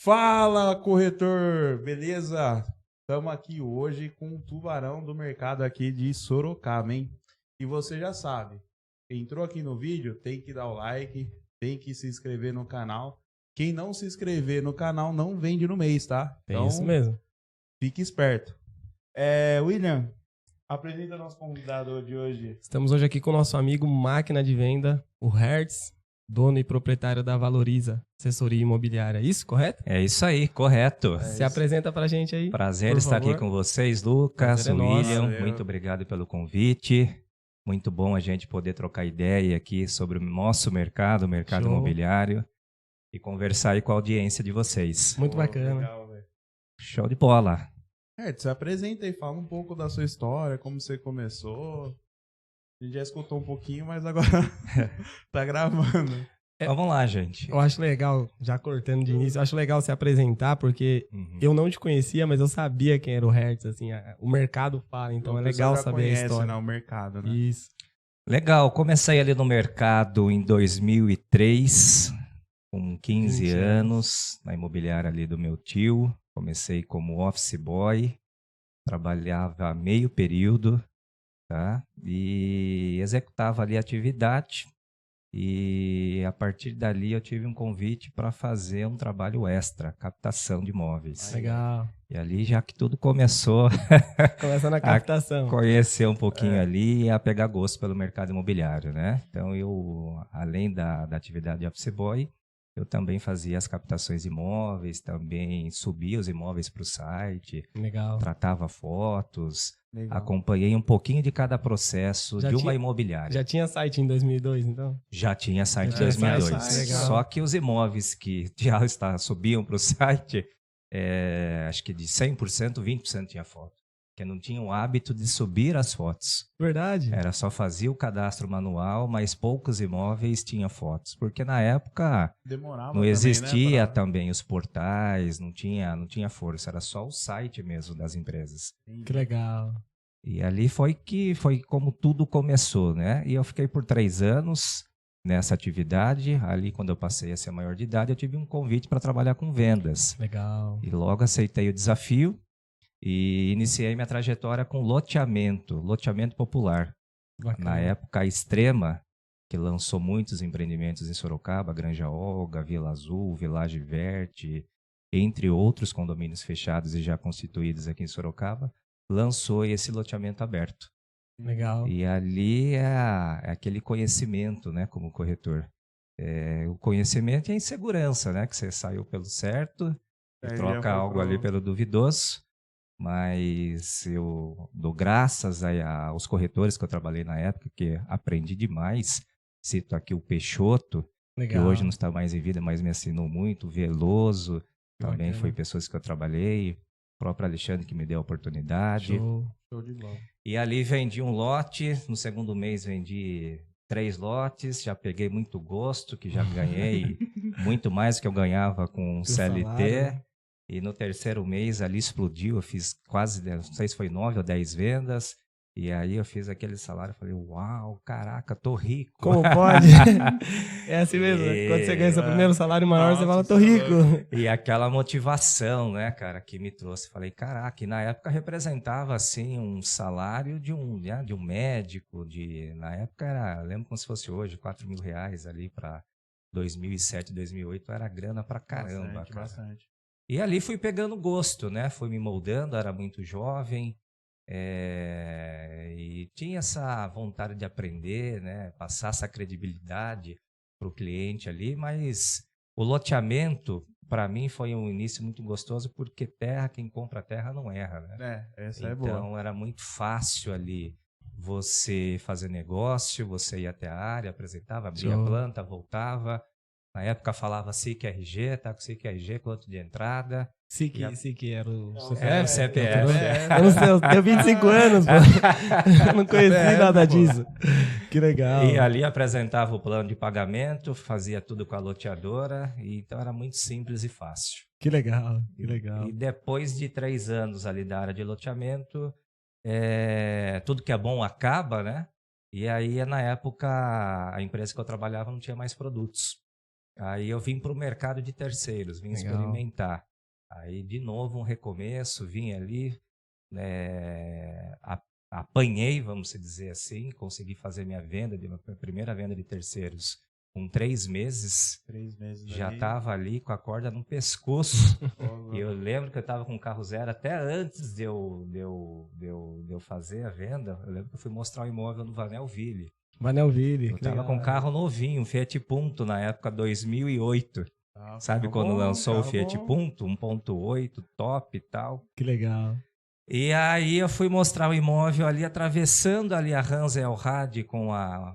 Fala, corretor! Beleza? Estamos aqui hoje com um tubarão do mercado aqui de Sorocaba, hein? E você já sabe, entrou aqui no vídeo, tem que dar o like, tem que se inscrever no canal. Quem não se inscrever no canal não vende no mês, tá? É isso mesmo. Fique esperto. William, apresenta nosso convidado de hoje. Estamos hoje aqui com o nosso amigo máquina de venda, o Hertz, dono e proprietário da Valoriza Assessoria Imobiliária. Isso, correto? É isso aí, correto. Se apresenta pra gente aí. Prazer estar aqui com vocês, Lucas, William. Muito obrigado pelo convite. Muito bom a gente poder trocar ideia aqui sobre o nosso mercado, o mercado imobiliário, e conversar aí com a audiência de vocês. Muito bacana. Legal, Show de bola. Se apresenta e fala um pouco da sua história, como você começou. A gente já escutou um pouquinho, mas agora tá gravando. Vamos lá, gente. Eu acho legal, já cortando de início, eu acho legal se apresentar, porque eu não te conhecia, mas eu sabia quem era o Hertz, assim, o mercado fala, então é legal saber a história. Né, o mercado, né? Isso. Legal, comecei ali no mercado em 2003, com 15 anos, na imobiliária ali do meu tio. Comecei como office boy, trabalhava meio período, tá? E executava ali a atividade. E a partir dali eu tive um convite para fazer um trabalho extra, captação de imóveis. Legal. E ali já que tudo começou Começa na captação. A conhecer um pouquinho ali e a pegar gosto pelo mercado imobiliário, né? Então eu, além da atividade de office boy, eu também fazia as captações de imóveis, também subia os imóveis para o site, Legal. tratava fotos, Legal. Acompanhei um pouquinho de cada processo de uma imobiliária. Já tinha site em 2002, então? Já tinha site em 2002. Só que os imóveis que já subiam para o site, acho que de 100%, 20% tinha foto. Porque não tinham o hábito de subir as fotos. Verdade. Era só fazia o cadastro manual, mas poucos imóveis tinham fotos. Porque na época não existia também os portais, não tinha força, era só o site mesmo das empresas. Que legal. E ali foi como tudo começou, né? E eu fiquei por 3 anos nessa atividade. Ali, quando eu passei a ser maior de idade, eu tive um convite para trabalhar com vendas. Legal. E logo aceitei o desafio. E iniciei minha trajetória com loteamento popular. Bacana. Na época, a Extrema, que lançou muitos empreendimentos em Sorocaba, Granja Olga, Vila Azul, Village Verde, entre outros condomínios fechados e já constituídos aqui em Sorocaba, lançou esse loteamento aberto. Legal. E ali é aquele conhecimento, né, como corretor. O conhecimento e a insegurança, né, que você saiu pelo certo e troca algo ali pelo duvidoso. Mas eu dou graças aos corretores que eu trabalhei na época, que aprendi demais. Cito aqui o Peixoto, que hoje não está mais em vida, mas me ensinou muito. O Veloso, também foi pessoas que eu trabalhei. O próprio Alexandre que me deu a oportunidade. Show de bola. E ali vendi um lote, no segundo mês vendi 3 lotes, já peguei muito gosto, que já ganhei muito mais do que eu ganhava com o CLT. Salário. E no terceiro mês ali explodiu, eu fiz quase, não sei se foi 9 ou 10 vendas. E aí eu fiz aquele salário e falei, uau, caraca, tô rico. Como pode? É assim mesmo, quando você ganha seu primeiro salário maior, você fala, tô rico. E aquela motivação, né, cara, que me trouxe. Falei, caraca, e na época representava, assim, um salário de um médico, na época lembro como se fosse hoje, R$4.000 ali para 2007, 2008, era grana pra caramba, cara. Bastante. E ali fui pegando gosto, né? Fui me moldando, era muito jovem e tinha essa vontade de aprender, né? Passar essa credibilidade para o cliente ali, mas o loteamento, para mim, foi um início muito gostoso, porque quem compra terra não erra, né? Essa é boa. Então era muito fácil ali você fazer negócio, você ia até a área, apresentava, abria a planta, voltava. Na época falava SIC RG, tá com SIC RG, quanto de entrada. SIC era o CPF? CPF. Eu não sei, eu tenho 25 anos, pô. Eu não conheci nada disso. Que legal. E ali apresentava o plano de pagamento, fazia tudo com a loteadora, e então era muito simples e fácil. Que legal, que legal. E depois de 3 anos ali da área de loteamento, tudo que é bom acaba, né? E aí, na época, a empresa que eu trabalhava não tinha mais produtos. Aí eu vim para o mercado de terceiros, vim experimentar. Aí, de novo, um recomeço, vim ali, apanhei, vamos dizer assim, consegui fazer minha primeira venda de terceiros com 3 meses. 3 meses já ali. estava ali com a corda no pescoço. E eu lembro que eu estava com o carro zero até antes de eu fazer a venda. Eu lembro que eu fui mostrar o imóvel no Vanelville. Eu estava com um carro novinho, um Fiat Punto, na época 2008. Sabe quando lançou o Fiat Punto? 1.8, top e tal. Que legal. E aí eu fui mostrar o imóvel ali, atravessando ali a Hans Elrad com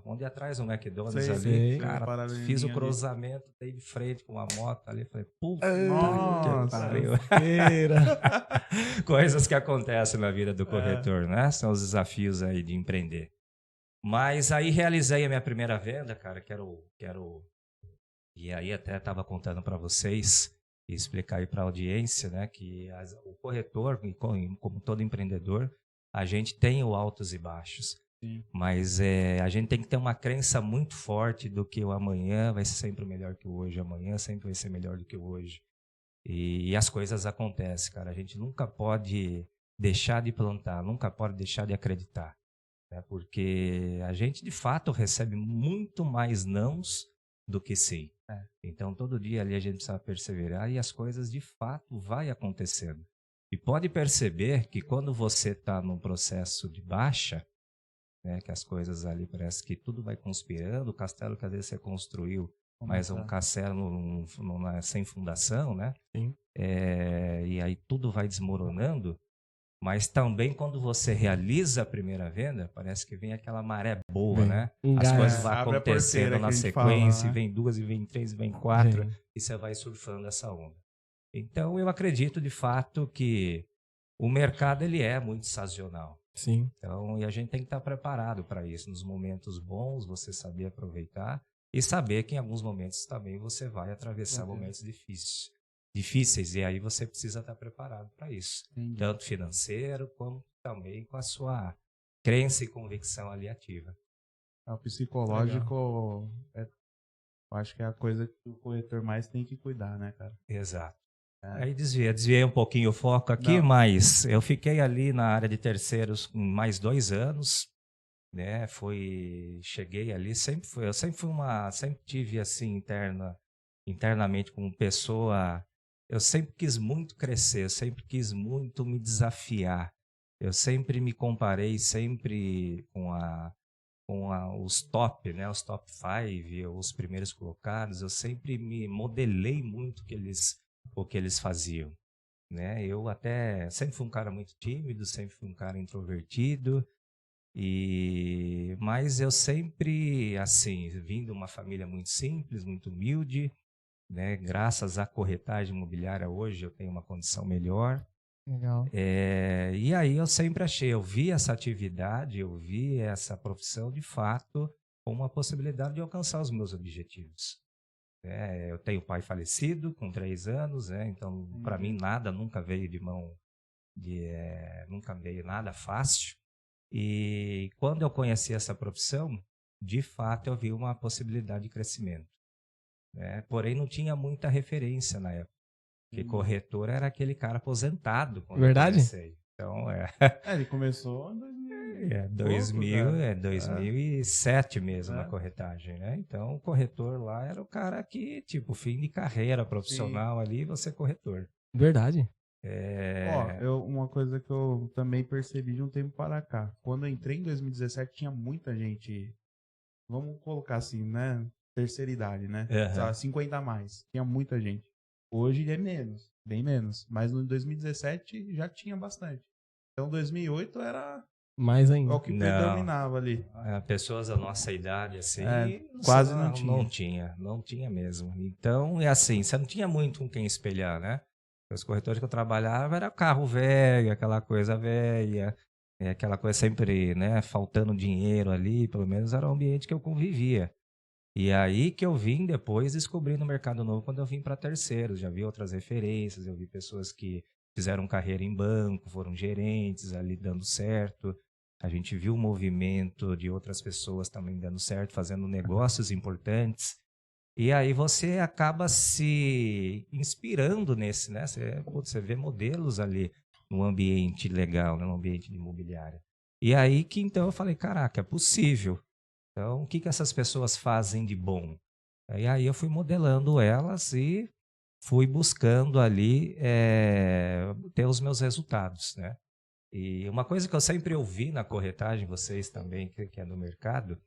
onde atrás o McDonald's ali. Cara, fiz o cruzamento, dei de frente com a moto ali. Falei, puta que pariu. Coisas que acontecem na vida do corretor, né? São os desafios aí de empreender. Mas aí realizei a minha primeira venda, cara, e aí até estava contando para vocês e explicar aí para a audiência, né, que o corretor, como todo empreendedor, a gente tem o altos e baixos. Sim. Mas a gente tem que ter uma crença muito forte do que o amanhã vai ser sempre melhor que o hoje, amanhã sempre vai ser melhor do que o hoje. E as coisas acontecem, cara. A gente nunca pode deixar de plantar, nunca pode deixar de acreditar. Porque a gente, de fato, recebe muito mais nãos do que sim. Então, todo dia ali a gente precisa perseverar e as coisas, de fato, vai acontecendo. E pode perceber que quando você está num processo de baixa, né, que as coisas ali parece que tudo vai conspirando, o castelo que às vezes você construiu, mas um castelo sem fundação, né? Sim. E aí tudo vai desmoronando. Mas também quando você realiza a primeira venda, parece que vem aquela maré boa, né? As coisas vão acontecendo na sequência, fala, né? Vem 2, e vem 3, e vem 4, e você vai surfando essa onda. Então, eu acredito de fato que o mercado ele é muito sazonal. Sim. Então, e a gente tem que estar preparado para isso. Nos momentos bons, você saber aproveitar e saber que em alguns momentos também você vai atravessar momentos difíceis, e aí você precisa estar preparado para isso. Entendi. Tanto financeiro, como também com a sua crença e convicção ali ativa. O psicológico, eu acho que é a coisa que o corretor mais tem que cuidar, né, cara? Exato. Aí desviei um pouquinho o foco aqui, mas eu fiquei ali na área de terceiros com mais 2 anos, né? Cheguei ali, eu sempre tive assim internamente como pessoa. Eu sempre quis muito crescer, eu sempre quis muito me desafiar. Eu sempre me comparei com os top, né? Os top 5, os primeiros colocados. Eu sempre me modelei muito o que eles faziam, né? Eu até sempre fui um cara muito tímido, sempre fui um cara introvertido, mas eu sempre, assim, vim de uma família muito simples, muito humilde, né? Graças à corretagem imobiliária hoje eu tenho uma condição melhor. Legal. E aí eu sempre eu vi essa atividade, eu vi essa profissão de fato como uma possibilidade de alcançar os meus objetivos. Eu tenho pai falecido com 3 anos, então para mim nada nunca veio nunca veio nada fácil. E quando eu conheci essa profissão, de fato eu vi uma possibilidade de crescimento. Porém, não tinha muita referência na época. Porque corretor era aquele cara aposentado. Verdade? Então, ele começou em 2007 mesmo na corretagem, né? Então, o corretor lá era o cara que, tipo, fim de carreira profissional ali, você é corretor. Verdade. Uma coisa que eu também percebi de um tempo para cá. Quando eu entrei em 2017, tinha muita gente, vamos colocar assim, né? Terceira idade, né? 50 a mais. Tinha muita gente. Hoje é menos, bem menos. Mas no 2017 já tinha bastante. Então 2008 era mais ainda. O que predominava ali. Pessoas da nossa idade, assim, quase não tinha. Não tinha mesmo. Então, assim, você não tinha muito com quem espelhar, né? Os corretores que eu trabalhava era carro velho, aquela coisa velha, aquela coisa sempre, né, faltando dinheiro ali, pelo menos era o ambiente que eu convivia. E aí que eu vim depois descobrir no mercado novo quando eu vim para terceiros. Já vi outras referências, eu vi pessoas que fizeram carreira em banco, foram gerentes ali dando certo. A gente viu o movimento de outras pessoas também dando certo, fazendo negócios importantes. E aí você acaba se inspirando nesse, né? Você vê modelos ali no ambiente legal, né? No ambiente de imobiliária. E aí que então eu falei, caraca, é possível. Então, o que essas pessoas fazem de bom? E aí eu fui modelando elas e fui buscando ali ter os meus resultados, né? E uma coisa que eu sempre ouvi na corretagem, vocês também, que é do mercado,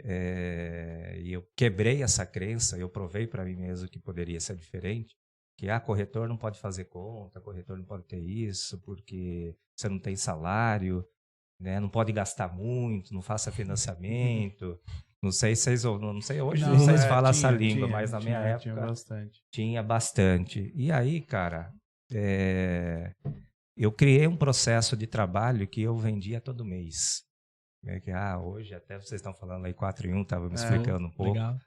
e eu quebrei essa crença, eu provei para mim mesmo que poderia ser diferente, que corretor não pode fazer conta, corretor não pode ter isso, porque você não tem salário, né? Não pode gastar muito, não faça financiamento. Não sei se não sei hoje não, vocês falam essa língua, mas na minha época tinha bastante. E aí, cara, eu criei um processo de trabalho que eu vendia todo mês. Hoje até vocês estão falando aí 4 em 1, estava me explicando um pouco. Legal.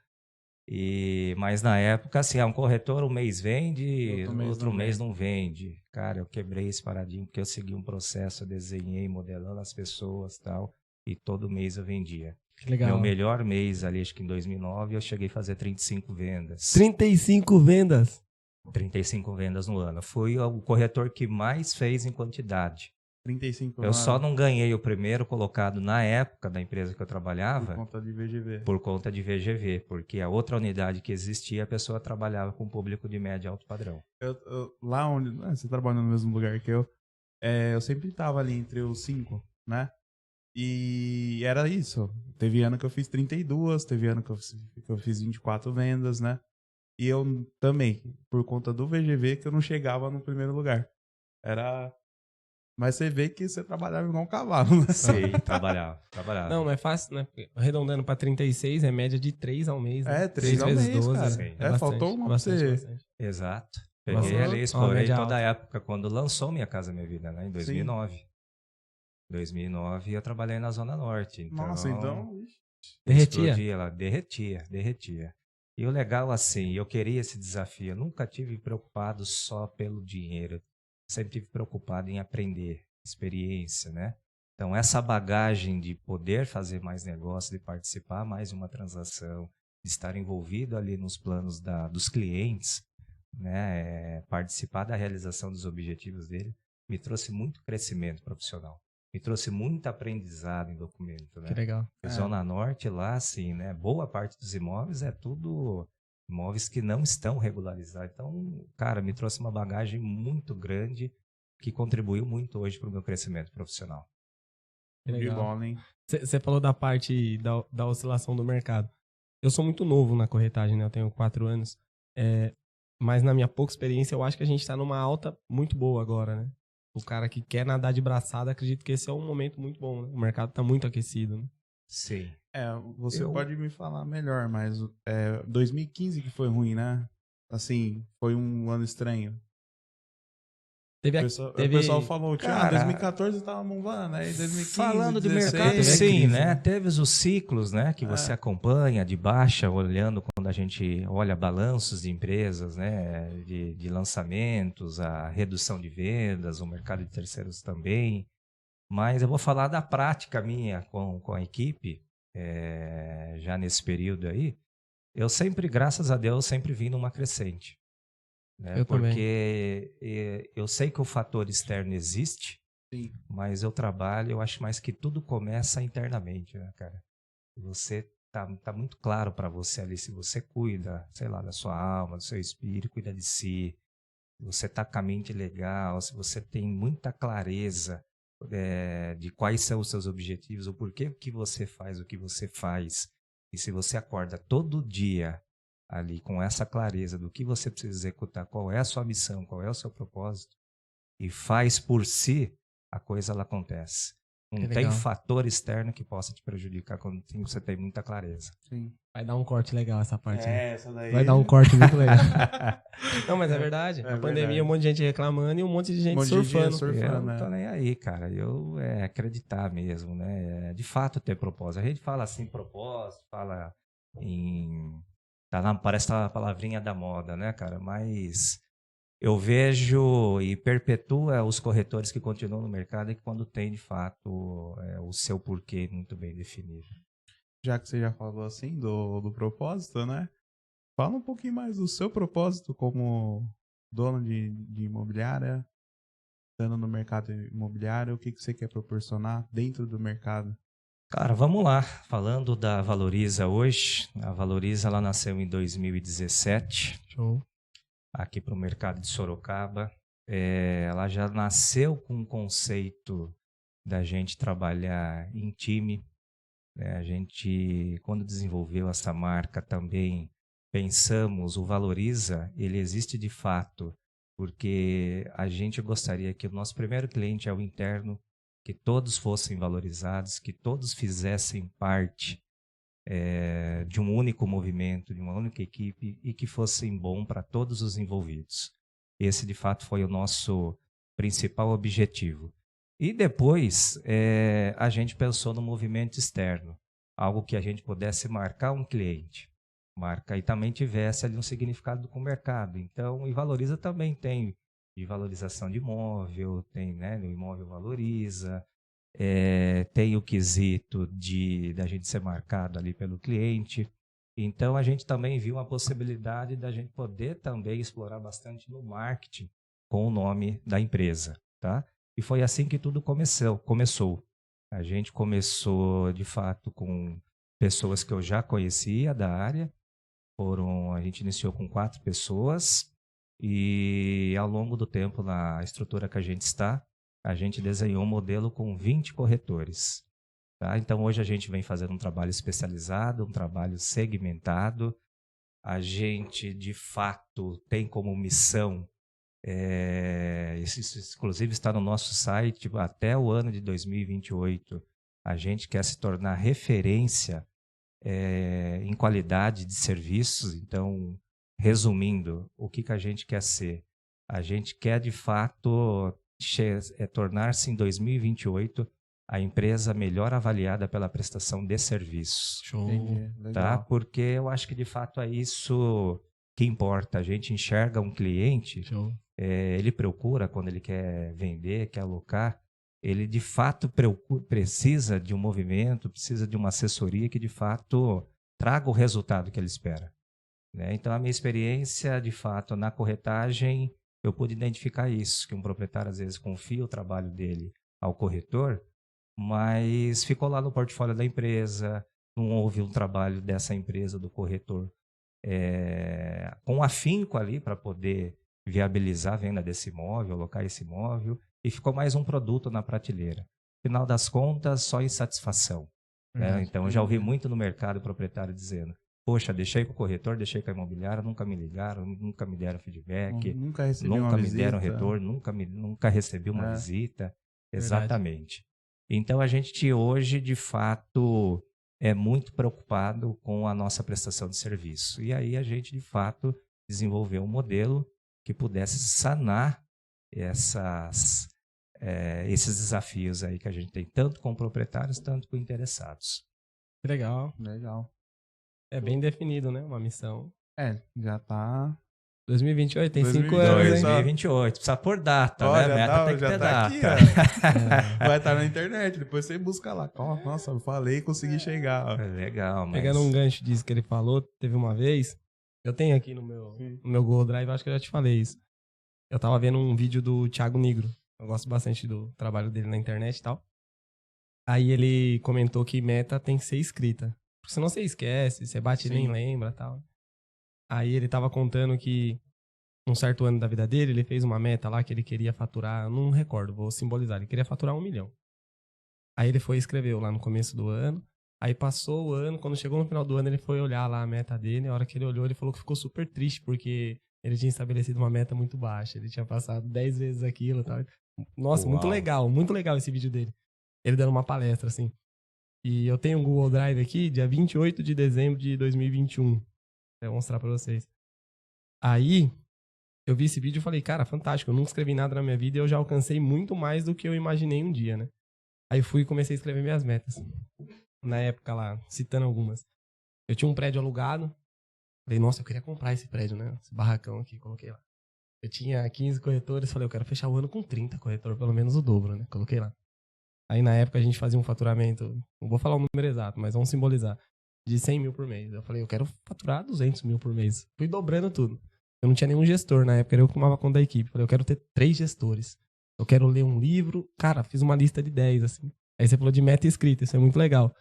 Mas na época, assim, um corretor um mês vende, outro mês não vende. Cara, eu quebrei esse paradigma porque eu segui um processo, eu desenhei, modelando as pessoas e tal, e todo mês eu vendia. Que legal. Meu melhor mês ali, acho que em 2009, eu cheguei a fazer 35 vendas. 35 vendas? 35 vendas no ano. Fui o corretor que mais fez em quantidade. 35 eu só não ganhei o primeiro colocado na época da empresa que eu trabalhava. Por conta de VGV. Por conta de VGV, porque a outra unidade que existia, a pessoa trabalhava com público de médio e alto padrão. Lá onde você trabalha no mesmo lugar que eu sempre estava ali entre os 5, né? E era isso. Teve ano que eu fiz 32, teve ano que eu fiz 24 vendas, né? E eu também, por conta do VGV, que eu não chegava no primeiro lugar. Mas você vê que você trabalhava igual um cavalo, né? Sim, trabalhava. Não é fácil, né? Arredondando para 36, é média de 3 ao mês, né? 3 ao mês, 12, cara. Sim. Bastante, faltou uma pra você. Bastante. Exato. Peguei ali, explorei toda a época, quando lançou Minha Casa Minha Vida, né? Em 2009. Sim. 2009 eu trabalhei na Zona Norte. Então, nossa, então... Derretia? Lá, derretia. E o legal, assim, eu queria esse desafio. Eu nunca tive preocupado só pelo dinheiro. Sempre tive preocupado em aprender, experiência, né? Então, essa bagagem de poder fazer mais negócio, de participar mais de uma transação, de estar envolvido ali nos planos dos clientes, né? Participar da realização dos objetivos dele, me trouxe muito crescimento profissional. Me trouxe muito aprendizado em documento, né? Que legal. Zona Norte lá, assim, né? Boa parte dos imóveis é tudo imóveis que não estão regularizados. Então, cara, me trouxe uma bagagem muito grande que contribuiu muito hoje para o meu crescimento profissional. Que legal. Você falou da parte da oscilação do mercado. Eu sou muito novo na corretagem, né? Eu tenho 4 anos. Mas na minha pouca experiência, eu acho que a gente está numa alta muito boa agora, né? O cara que quer nadar de braçada, acredito que esse é um momento muito bom, né? O mercado está muito aquecido, né? Sim. Você pode me falar melhor, mas 2015 que foi ruim, né? Assim, foi um ano estranho. O pessoal falou que 2014 tava bombando, aí 2015, falando 16, de mercado, sim, né? Teve os ciclos, né? Que você acompanha de baixa, olhando quando a gente olha balanços de empresas, né? De lançamentos, a redução de vendas, o mercado de terceiros também. Mas eu vou falar da prática minha com a equipe, já nesse período aí. Eu sempre, graças a Deus, sempre vim numa crescente. Né? Porque eu sei que o fator externo existe, sim, mas eu trabalho, eu acho mais que tudo começa internamente, né, cara? Você tá muito claro para você ali, se você cuida, sei lá, da sua alma, do seu espírito, cuida de si, você tá com a mente legal, se você tem muita clareza de quais são os seus objetivos, o porquê que você faz o que você faz, e se você acorda todo dia ali com essa clareza do que você precisa executar, qual é a sua missão, qual é o seu propósito, e faz por si, a coisa ela acontece. Não tem fator externo que possa te prejudicar quando você tem muita clareza. Sim. Vai dar um corte legal essa parte. Essa daí. Vai dar um corte muito legal. Não, mas é verdade. A pandemia, um monte de gente reclamando e um monte de gente surfando. Eu não tô nem aí, cara. Eu acreditar mesmo, né? De fato ter propósito. A gente fala assim, propósito, fala em... parece a palavrinha da moda, né, cara? Mas eu vejo e perpetua os corretores que continuam no mercado e que quando tem, de fato, o seu porquê muito bem definido. Já que você já falou assim do propósito, né? fala um pouquinho mais do seu propósito como dono de imobiliária, estando no mercado imobiliário, o que você quer proporcionar dentro do mercado? Cara, vamos lá. Falando da Valoriza hoje, a Valoriza ela nasceu em 2017. Show. Aqui para o mercado de Sorocaba. Ela já nasceu com o conceito da gente trabalhar em time. A gente, quando desenvolveu essa marca, também pensamos, o Valoriza, ele existe de fato, porque a gente gostaria que o nosso primeiro cliente é o interno, que todos fossem valorizados, que todos fizessem parte de um único movimento, de uma única equipe e que fossem bom para todos os envolvidos. Esse, de fato, foi o nosso principal objetivo. E depois, a gente pensou no movimento externo, algo que a gente pudesse marcar um cliente, e também tivesse ali um significado com o mercado. Então, e Valoriza também tem de valorização de imóvel, tem, né, o imóvel valoriza, tem o quesito da gente ser marcado ali pelo cliente. Então, a gente também viu a possibilidade da gente poder também explorar bastante no marketing com o nome da empresa, tá? E foi assim que tudo começou. A gente começou, de fato, com pessoas que eu já conhecia da área. A gente iniciou com 4 pessoas e, ao longo do tempo, na estrutura que a gente está, a gente desenhou um modelo com 20 corretores. Tá? Então, hoje a gente vem fazendo um trabalho especializado, um trabalho segmentado. A gente, de fato, tem como missão, isso inclusive está no nosso site, até o ano de 2028, a gente quer se tornar referência em qualidade de serviços. Então, resumindo, o que a gente quer ser? A gente quer, de fato, tornar-se em 2028 a empresa melhor avaliada pela prestação de serviços. Show. Tá? Porque eu acho que, de fato, é isso que importa. A gente enxerga um cliente, ele procura quando ele quer vender, quer alocar, ele, de fato, precisa de um movimento, precisa de uma assessoria que, de fato, traga o resultado que ele espera. Né? Então, a minha experiência, de fato, na corretagem, eu pude identificar isso, que um proprietário, às vezes, confia o trabalho dele ao corretor, mas ficou lá no portfólio da empresa, não houve um trabalho dessa empresa, do corretor, com afinco ali para poder viabilizar a venda desse imóvel, alocar esse imóvel, e ficou mais um produto na prateleira. Final das contas, só insatisfação. Né? Então, eu já ouvi muito no mercado o proprietário dizendo: poxa, deixei com o corretor, deixei com a imobiliária, nunca me ligaram, nunca me deram feedback, nunca recebi nunca me visita. Deram retorno, nunca recebi uma visita. Exatamente. Então, a gente hoje, de fato, é muito preocupado com a nossa prestação de serviço. E aí a gente, de fato, desenvolveu um modelo que pudesse sanar esses desafios aí que a gente tem, tanto com proprietários, tanto com interessados. Legal. É bem definido, né? Uma missão. Já tá... 2028, tem 5 anos, 2028, precisa pôr data, né? Meta tem que ter data. Aqui, vai estar na internet, depois você busca lá. Nossa, eu falei, consegui chegar. Legal, mas... Pegando um gancho disso que ele falou, teve uma vez, eu tenho aqui no meu Google Drive, acho que eu já te falei isso. Eu tava vendo um vídeo do Thiago Nigro, eu gosto bastante do trabalho dele na internet e tal. Aí ele comentou que meta tem que ser escrita, porque senão você esquece, você bate e nem lembra e tal. Aí ele tava contando que um certo ano da vida dele, ele fez uma meta lá que ele queria faturar, eu não recordo, vou simbolizar, ele queria faturar 1 milhão. Aí ele foi e escreveu lá no começo do ano, aí passou o ano, quando chegou no final do ano ele foi olhar lá a meta dele, a hora que ele olhou ele falou que ficou super triste, porque ele tinha estabelecido uma meta muito baixa, ele tinha passado 10 vezes aquilo e tal. Nossa, muito legal esse vídeo dele. Ele dando uma palestra, assim. E eu tenho um Google Drive aqui, dia 28 de dezembro de 2021. Vou mostrar pra vocês. Aí, eu vi esse vídeo e falei, cara, fantástico, eu nunca escrevi nada na minha vida e eu já alcancei muito mais do que eu imaginei um dia, né? Aí fui e comecei a escrever minhas metas. Na época lá, citando algumas. Eu tinha um prédio alugado. Falei, nossa, eu queria comprar esse prédio, né? Esse barracão aqui, coloquei lá. Eu tinha 15 corretores, falei, eu quero fechar o ano com 30 corretores, pelo menos o dobro, né? Coloquei lá. Aí na época a gente fazia um faturamento, não vou falar o número exato, mas vamos simbolizar. de 100 mil por mês. Eu falei, eu quero faturar 200 mil por mês. Fui dobrando tudo. Eu não tinha nenhum gestor na época, eu tomava conta da equipe. Falei, eu quero ter 3 gestores. Eu quero ler um livro. Cara, fiz uma lista de 10, assim. Aí você falou de meta escrita, isso é muito legal.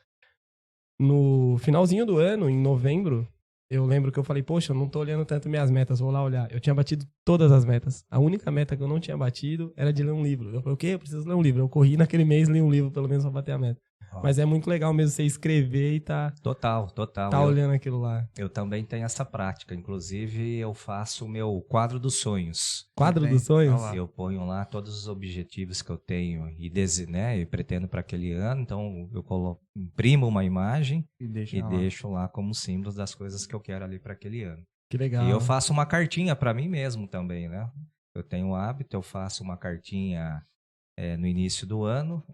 No finalzinho do ano, em novembro, eu lembro que eu falei, poxa, eu não tô olhando tanto minhas metas, vou lá olhar. Eu tinha batido todas as metas. A única meta que eu não tinha batido era de ler um livro. Eu falei, o quê? Eu preciso ler um livro. Eu corri naquele mês, li um livro, pelo menos pra bater a meta. Mas é muito legal mesmo você escrever e tá olhando aquilo lá. Eu também tenho essa prática. Inclusive, eu faço o meu quadro dos sonhos. Quadro dos sonhos? Eu ponho lá todos os objetivos que eu tenho e pretendo para aquele ano. Então, eu imprimo uma imagem e deixo lá como símbolos das coisas que eu quero ali para aquele ano. Que legal. E eu faço uma cartinha para mim mesmo também, né? Eu tenho o hábito, eu faço uma cartinha no início do ano,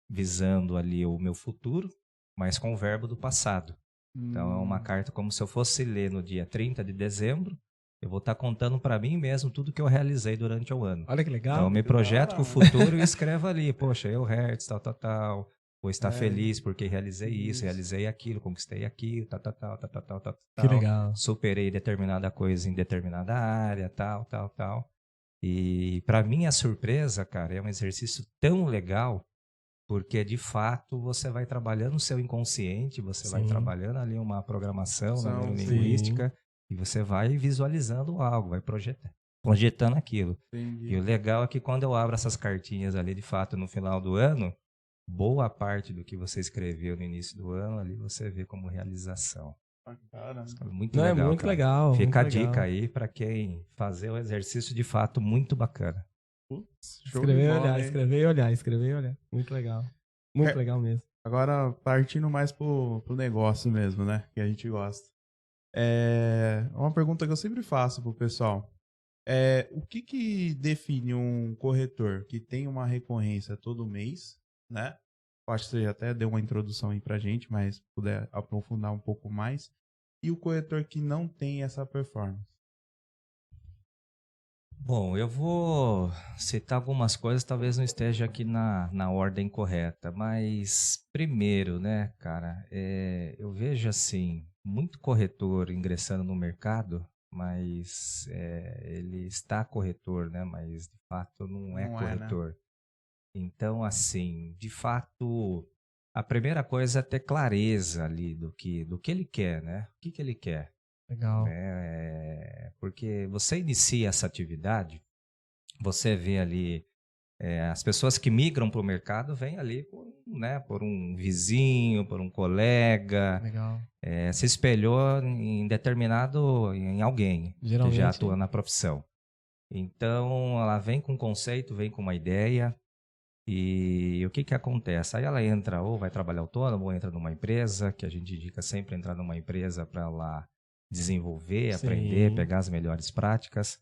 visando ali o meu futuro, mas com o verbo do passado. Então, é uma carta como se eu fosse ler no dia 30 de dezembro, eu vou estar contando para mim mesmo tudo que eu realizei durante o ano. Olha que legal. Então, eu me projeto com o futuro e escrevo ali, poxa, eu, Hertz, tal, vou estar feliz porque realizei isso, realizei aquilo, conquistei aquilo, tal. Que legal. Superei determinada coisa em determinada área, tal. E para mim a surpresa, cara, é um exercício tão legal, porque de fato você vai trabalhando o seu inconsciente, você vai trabalhando ali uma programação neurolinguística e você vai visualizando algo, vai projetando aquilo. Entendi. E o legal é que quando eu abro essas cartinhas ali, de fato, no final do ano, boa parte do que você escreveu no início do ano ali você vê como realização. Muito legal. É muito cara. legal. Fica muito a dica legal. aí para quem fazer o exercício de fato muito bacana. Escrever e olhar. Muito legal. Muito legal mesmo. Agora, partindo mais pro negócio mesmo, né? Que a gente gosta. Uma pergunta que eu sempre faço pro pessoal. O que define um corretor que tem uma recorrência todo mês, né? Eu acho que você até deu uma introdução aí pra gente, mas se puder aprofundar um pouco mais. E o corretor que não tem essa performance? Bom, eu vou citar algumas coisas, talvez não esteja aqui na ordem correta, mas primeiro, né, cara, eu vejo assim, muito corretor ingressando no mercado, mas ele está corretor, né, mas de fato não é corretor. Né? Então, assim, de fato, a primeira coisa é ter clareza ali do que ele quer, né? O que ele quer. Legal. Porque você inicia essa atividade, você vê ali as pessoas que migram para o mercado vêm ali por um vizinho, por um colega. Legal. Se espelhou em alguém Geralmente, que já atua na profissão. Então, ela vem com um conceito, vem com uma ideia. E o que acontece? Aí ela entra ou vai trabalhar autônomo ou entra numa empresa, que a gente indica sempre entrar numa empresa para ela desenvolver, aprender, pegar as melhores práticas.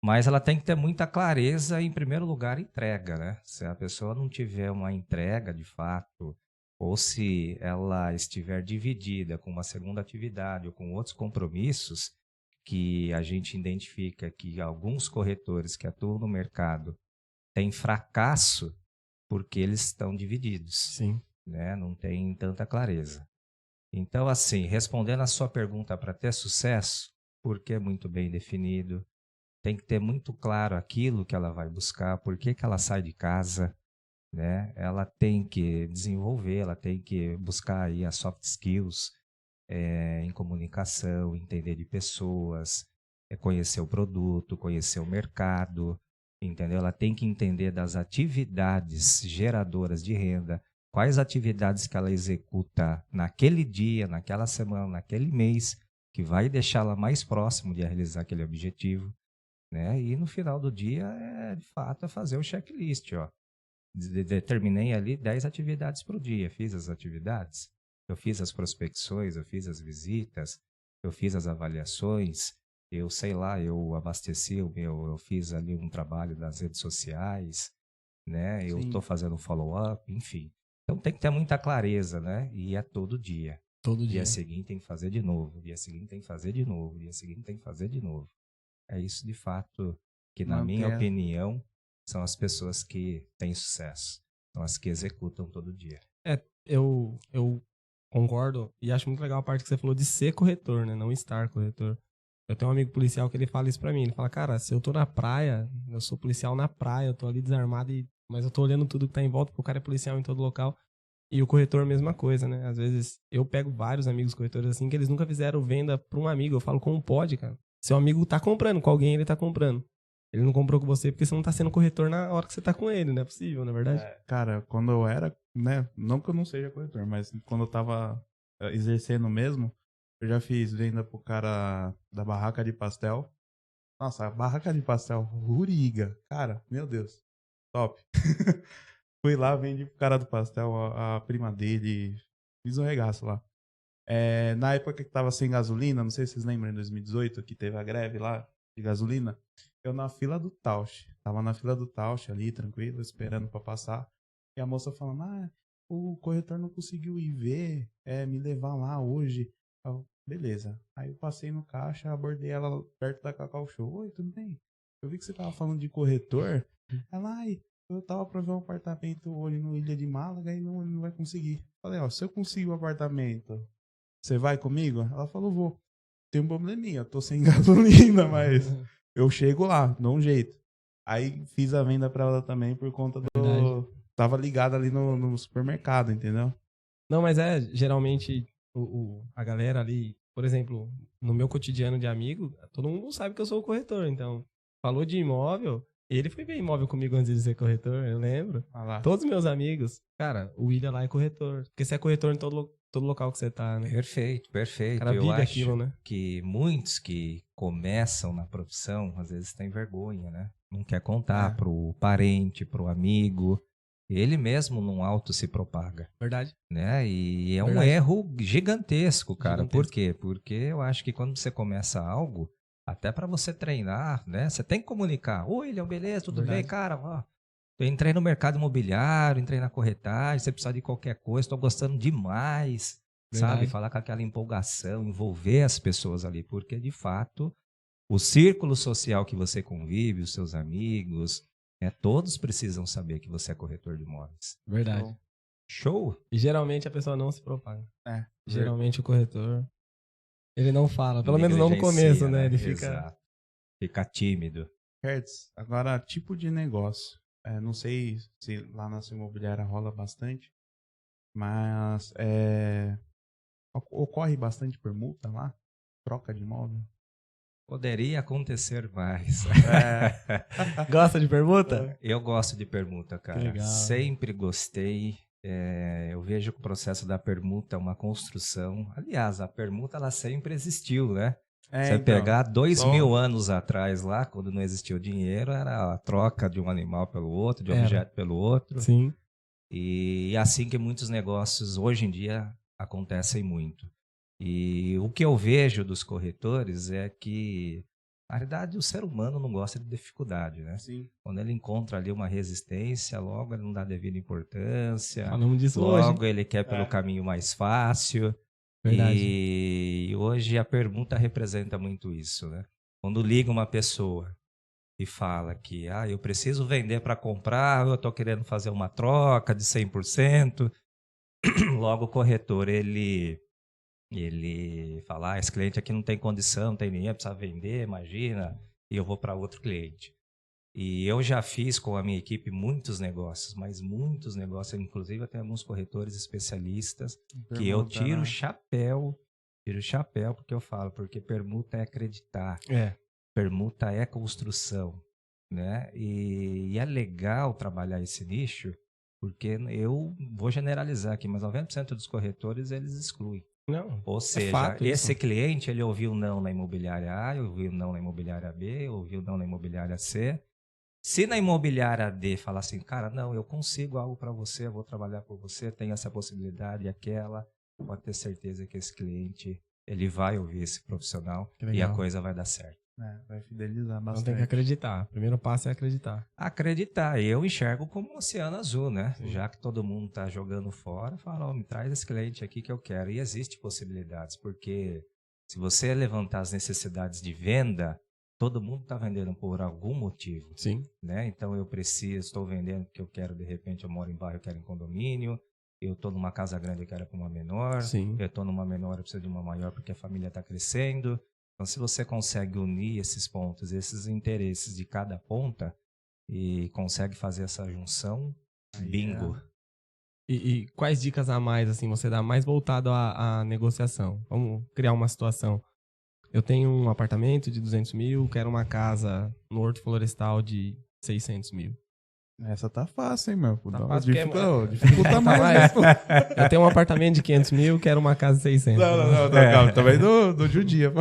Mas ela tem que ter muita clareza, em primeiro lugar, entrega, né? Se a pessoa não tiver uma entrega de fato, ou se ela estiver dividida com uma segunda atividade ou com outros compromissos, que a gente identifica que alguns corretores que atuam no mercado têm fracasso porque eles estão divididos. Sim. Né? Não tem tanta clareza. Então, assim, respondendo a sua pergunta para ter sucesso, porque é muito bem definido, tem que ter muito claro aquilo que ela vai buscar, por que ela sai de casa, né? Ela tem que desenvolver, ela tem que buscar aí as soft skills em comunicação, entender de pessoas, conhecer o produto, conhecer o mercado, entendeu? Ela tem que entender das atividades geradoras de renda, quais atividades que ela executa naquele dia, naquela semana, naquele mês, que vai deixá-la mais próximo de realizar aquele objetivo, né? E no final do dia, de fato, é fazer o checklist, ó. Determinei ali 10 atividades por dia, fiz as atividades, eu fiz as prospecções, eu fiz as visitas, eu fiz as avaliações, eu abasteci eu fiz ali um trabalho nas redes sociais, né? Eu estou fazendo follow-up, enfim. Então tem que ter muita clareza, né? E é todo dia. Todo dia. Dia seguinte tem que fazer de novo, dia seguinte tem que fazer de novo, dia seguinte tem que fazer de novo. É isso de fato que, na minha opinião, são as pessoas que têm sucesso. São as que executam todo dia. Eu concordo e acho muito legal a parte que você falou de ser corretor, né? Não estar corretor. Eu tenho um amigo policial que ele fala isso pra mim. Ele fala, cara, se eu tô na praia, eu sou policial na praia, eu tô ali desarmado, mas eu tô olhando tudo que tá em volta, porque o cara é policial em todo local. E o corretor, mesma coisa, né? Às vezes eu pego vários amigos corretores assim, que eles nunca fizeram venda pra um amigo. Eu falo, como pode, cara? Seu amigo tá comprando, com alguém ele tá comprando. Ele não comprou com você porque você não tá sendo corretor na hora que você tá com ele, não é possível, não é verdade? Cara, quando eu era, né? Não que eu não seja corretor, mas quando eu tava exercendo mesmo, eu já fiz venda pro cara da barraca de pastel. Nossa, a barraca de pastel Ruriga. Cara, meu Deus. Top. Fui lá, vendi pro cara do pastel, a prima dele. Fiz um regaço lá. Na época que tava sem gasolina, não sei se vocês lembram, em 2018, que teve a greve lá de gasolina. Eu na fila do Tausch. Tava na fila do Tausch ali, tranquilo, esperando pra passar. E a moça falando, o corretor não conseguiu ir ver, me levar lá hoje. Eu, beleza. Aí eu passei no caixa, abordei ela perto da Cacau Show. Oi, tudo bem? Eu vi que você tava falando de corretor. Ela, eu tava pra ver um apartamento hoje no Ilha de Málaga e não vai conseguir. Falei, se eu conseguir o apartamento, você vai comigo? Ela falou, vou. Tem um probleminha, eu tô sem gasolina, mas eu chego lá, dou um jeito. Aí fiz a venda pra ela também por conta do... Tava ligado ali no supermercado, entendeu? Não, mas geralmente a galera ali, por exemplo, no meu cotidiano de amigo, todo mundo sabe que eu sou o corretor, então, falou de imóvel, ele foi ver imóvel comigo antes de ser corretor, eu lembro. Todos os meus amigos, cara, o William lá é corretor, porque você é corretor em todo local que você tá, né? Perfeito, perfeito. O cara vive aquilo, né? Que muitos que começam na profissão, às vezes têm vergonha, né? Não quer contar pro parente, pro amigo. Ele mesmo não auto se propaga. Verdade. Né? E é um erro gigantesco, cara. Por quê? Porque eu acho que quando você começa algo, até para você treinar, né? Você tem que comunicar. Oi, Leão, beleza? Tudo bem? Cara, ó, eu entrei no mercado imobiliário, entrei na corretagem, você precisa de qualquer coisa, estou gostando demais. Sabe? Falar com aquela empolgação, envolver as pessoas ali. Porque, de fato, o círculo social que você convive, os seus amigos... todos precisam saber que você é corretor de imóveis. Verdade. Show? E geralmente a pessoa não se propaga. Geralmente o corretor, ele não fala. Pelo menos não no começo, né? Ele fica tímido. Hertz, agora, tipo de negócio. Não sei se lá na sua imobiliária rola bastante, mas ocorre bastante permuta lá? Troca de imóvel? Poderia acontecer mais. Gosta de permuta? Eu gosto de permuta, cara. Que legal. Sempre gostei. Eu vejo que o processo da permuta é uma construção. Aliás, a permuta ela sempre existiu, né? Você pegar 2000 anos atrás lá, quando não existia o dinheiro, era a troca de um animal pelo outro, de um objeto pelo outro. Sim. E assim que muitos negócios hoje em dia acontecem muito. E o que eu vejo dos corretores é que, na realidade, o ser humano não gosta de dificuldade, né? Sim. Quando ele encontra ali uma resistência, logo ele não dá devida importância. Falamos disso logo hoje. Ele quer pelo caminho mais fácil. Verdade. E hoje a permuta representa muito isso, né? Quando liga uma pessoa e fala que eu preciso vender para comprar, eu estou querendo fazer uma troca de 100%, logo o corretor, ele fala, esse cliente aqui não tem condição, não tem dinheiro, precisa vender, imagina, e eu vou para outro cliente. E eu já fiz com a minha equipe muitos negócios, mas muitos negócios, inclusive eu tenho alguns corretores especialistas que eu tiro o chapéu, porque eu falo, porque permuta é acreditar, permuta é construção, né? E é legal trabalhar esse nicho, porque eu vou generalizar aqui, mas 90% dos corretores eles excluem. Não, ou seja, esse cliente ele ouviu não na imobiliária A, ouviu não na imobiliária B, ouviu não na imobiliária C. Se na imobiliária D falar assim, cara, não, eu consigo algo para você, eu vou trabalhar por você, tem essa possibilidade, aquela, pode ter certeza que esse cliente ele vai ouvir esse profissional e a coisa vai dar certo. Vai fidelizar bastante. Então tem que acreditar. O primeiro passo é acreditar. Acreditar. Eu enxergo como um oceano azul, né? Sim. Já que todo mundo está jogando fora, fala, me traz esse cliente aqui que eu quero. E existem possibilidades, porque se você levantar as necessidades de venda, todo mundo está vendendo por algum motivo. Sim. Né? Então eu estou vendendo porque eu quero, de repente, eu moro em bairro, eu quero em condomínio, eu estou numa casa grande, eu quero para uma menor. Sim. Eu estou numa menor, eu preciso de uma maior porque a família está crescendo. Então, se você consegue unir esses pontos, esses interesses de cada ponta e consegue fazer essa junção, bingo. E quais dicas a mais, assim, você dá mais voltado à negociação? Vamos criar uma situação. Eu tenho um apartamento de 200 mil, quero uma casa no Horto Florestal de 600 mil. Essa tá fácil, hein, meu? Tá fácil, dificulta mais. Eu tenho um apartamento de 500 mil, quero uma casa de 600. Não, calma. Também do judia.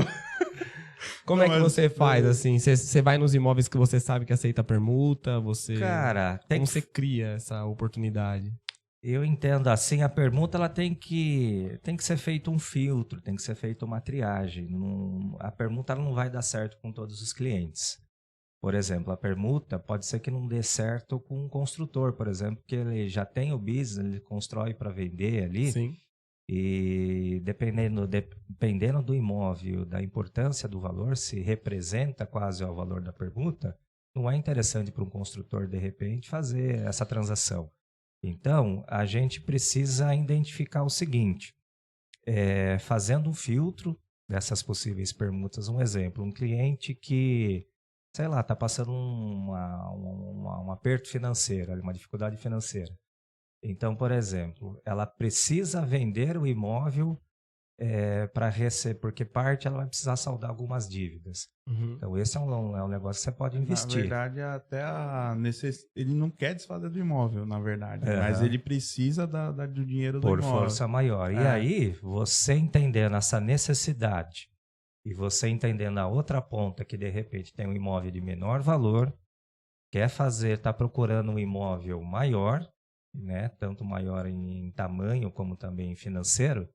Como é que você faz, assim? Você vai nos imóveis que você sabe que aceita permuta? Cara, como você cria essa oportunidade? Eu entendo assim, a permuta ela tem que ser feito um filtro, tem que ser feita uma triagem. A permuta ela não vai dar certo com todos os clientes. Por exemplo, a permuta pode ser que não dê certo com um construtor, por exemplo, que ele já tem o business, ele constrói para vender ali. Sim. E dependendo do imóvel, da importância do valor, se representa quase o valor da permuta, não é interessante para um construtor, de repente, fazer essa transação. Então, a gente precisa identificar o seguinte, fazendo um filtro dessas possíveis permutas. Um exemplo, um cliente que, sei lá, está passando um aperto financeiro, uma dificuldade financeira. Então, por exemplo, ela precisa vender o imóvel para receber, porque parte ela vai precisar saldar algumas dívidas. Uhum. Então, esse é um negócio que você pode investir. Na verdade, até ele não quer desfazer do imóvel, na verdade, mas ele precisa do dinheiro do imóvel. Por força maior. E aí, você entendendo essa necessidade e você entendendo a outra ponta que, de repente, tem um imóvel de menor valor, está procurando um imóvel maior, né? Tanto maior em tamanho como também financeiro,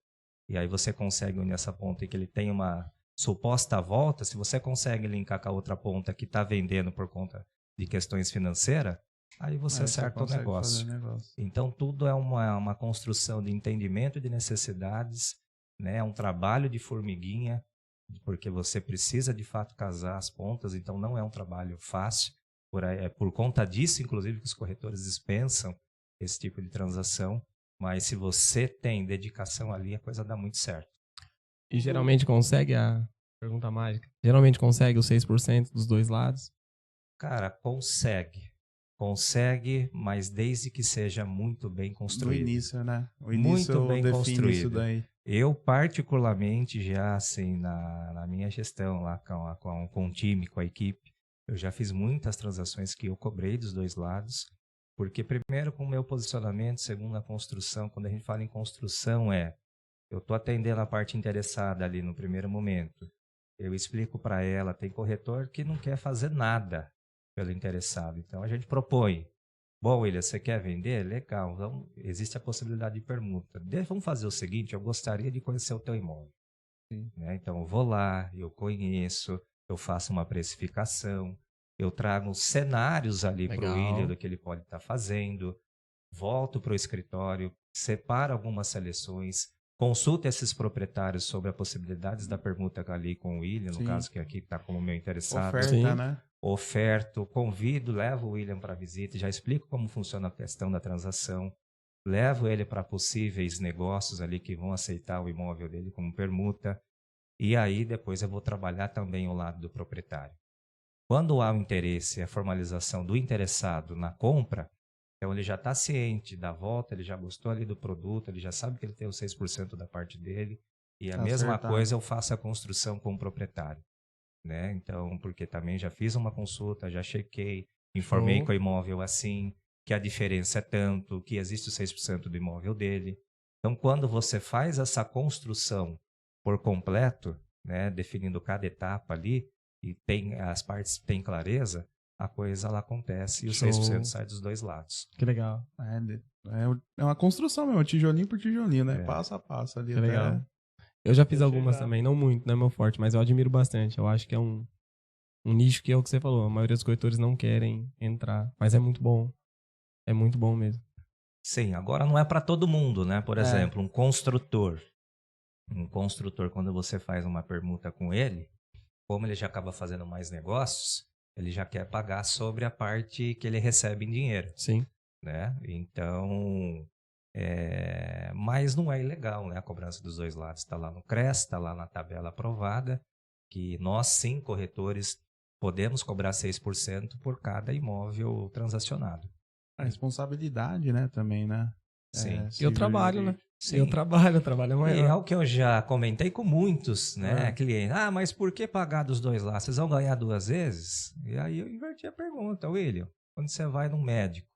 e aí você consegue unir essa ponta e que ele tem uma suposta volta. Se você consegue linkar com a outra ponta que está vendendo por conta de questões financeiras, aí você acerta o negócio. Então tudo é uma construção de entendimento de necessidades, né? É um trabalho de formiguinha, porque você precisa de fato casar as pontas, então não é um trabalho fácil. Por conta disso, inclusive, que os corretores dispensam esse tipo de transação, mas se você tem dedicação ali, a coisa dá muito certo. E geralmente consegue pergunta mágica? Geralmente consegue os 6% dos dois lados? Cara, consegue, mas desde que seja muito bem construído. No início, né? O início muito bem construído. Isso daí. Eu, particularmente, já assim, na minha gestão lá com o time, com a equipe, eu já fiz muitas transações que eu cobrei dos dois lados. Porque primeiro com o meu posicionamento, segundo a construção, quando a gente fala em construção eu estou atendendo a parte interessada ali no primeiro momento. Eu explico para ela, tem corretor que não quer fazer nada pelo interessado. Então a gente propõe, bom, William, você quer vender? Legal, então existe a possibilidade de permuta. Vamos fazer o seguinte, eu gostaria de conhecer o teu imóvel. Né? Então eu vou lá, eu conheço, eu faço uma precificação, eu trago cenários ali para o William do que ele pode estar fazendo, volto para o escritório, separo algumas seleções, consulto esses proprietários sobre as possibilidades da permuta ali com o William, no caso que aqui está como meu interessado. Oferta, né? Oferto, convido, levo o William para visita, já explico como funciona a questão da transação, levo ele para possíveis negócios ali que vão aceitar o imóvel dele como permuta, e aí depois eu vou trabalhar também ao lado do proprietário. Quando há o interesse, a formalização do interessado na compra, então ele já está ciente da volta, ele já gostou ali do produto, ele já sabe que ele tem os 6% da parte dele, e a mesma coisa eu faço a construção com o proprietário. Né? Então, porque também já fiz uma consulta, já chequei, informei que o imóvel é assim, que a diferença é tanto, que existe os 6% do imóvel dele. Então, quando você faz essa construção por completo, né, definindo cada etapa ali, e as partes têm clareza, a coisa ela acontece e os 6% sai dos dois lados. Que legal. É uma construção mesmo, tijolinho por tijolinho, né? Passo a passo ali. Que legal. Eu já fiz algumas também, não muito, não é meu forte, mas eu admiro bastante. Eu acho que é um nicho que é o que você falou, a maioria dos corretores não querem entrar, mas é muito bom. É muito bom mesmo. Sim, agora não é para todo mundo, né? Por exemplo, um construtor, quando você faz uma permuta com ele, como ele já acaba fazendo mais negócios, ele já quer pagar sobre a parte que ele recebe em dinheiro. Sim. Né? Então, Mas não é ilegal, né? A cobrança dos dois lados está lá no CRES, está lá na tabela aprovada, que nós, sim, corretores, podemos cobrar 6% por cada imóvel transacionado. A responsabilidade, né, também, né? Sim. E o trabalho, né? Sim. O trabalho é maior. E é o que eu já comentei com muitos, né, clientes. Mas por que pagar dos dois lados? Vocês vão ganhar 2 vezes? E aí eu inverti a pergunta, William. Quando você vai num médico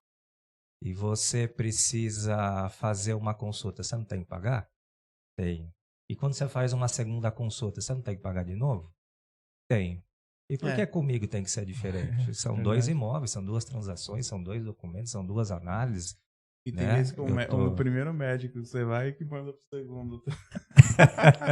e você precisa fazer uma consulta, você não tem que pagar? Tem. E quando você faz uma segunda consulta, você não tem que pagar de novo? Tem. E por que comigo tem que ser diferente? São 2 imóveis, são 2 transações, são 2 documentos, são 2 análises. E tem vezes que o primeiro médico que você vai que manda pro segundo.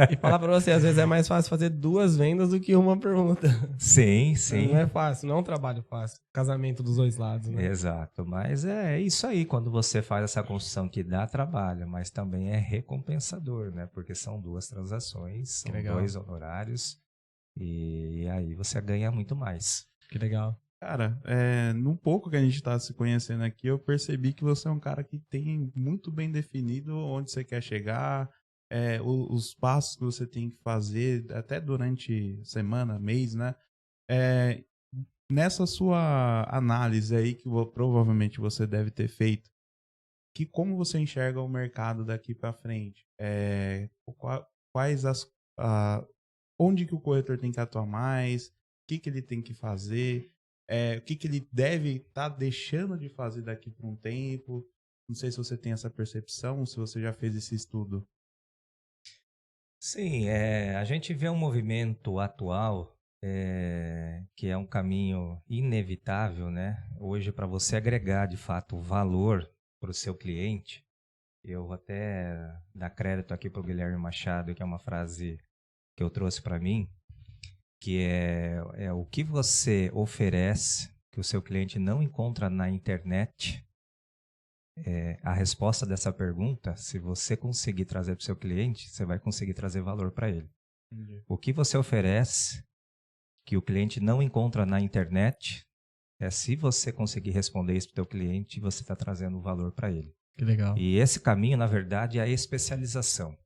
E falar pra você, às vezes é mais fácil fazer 2 vendas do que uma pergunta. Sim, sim. Não é fácil, não é um trabalho fácil. Casamento dos 2 lados, né? Exato, mas é isso aí, quando você faz essa construção que dá trabalho, mas também é recompensador, né? Porque são 2 transações, são 2 honorários, e aí você ganha muito mais. Que legal. Cara, no pouco que a gente está se conhecendo aqui, eu percebi que você é um cara que tem muito bem definido onde você quer chegar, os passos que você tem que fazer, até durante semana, mês, né? Nessa sua análise aí, que provavelmente você deve ter feito, como você enxerga o mercado daqui para frente? Onde que o corretor tem que atuar mais? O que ele tem que fazer? O que ele deve estar deixando de fazer daqui por um tempo? Não sei se você tem essa percepção, se você já fez esse estudo. Sim, a gente vê um movimento atual que é um caminho inevitável, né? Hoje, para você agregar de fato valor para o seu cliente, eu vou até dar crédito aqui para o Guilherme Machado, que é uma frase que eu trouxe para mim, que é o que você oferece que o seu cliente não encontra na internet. A resposta dessa pergunta, se você conseguir trazer para o seu cliente, você vai conseguir trazer valor para ele. Entendi. O que você oferece que o cliente não encontra na internet, se você conseguir responder isso para o seu cliente, você está trazendo valor para ele. Que legal. E esse caminho, na verdade, é a especialização,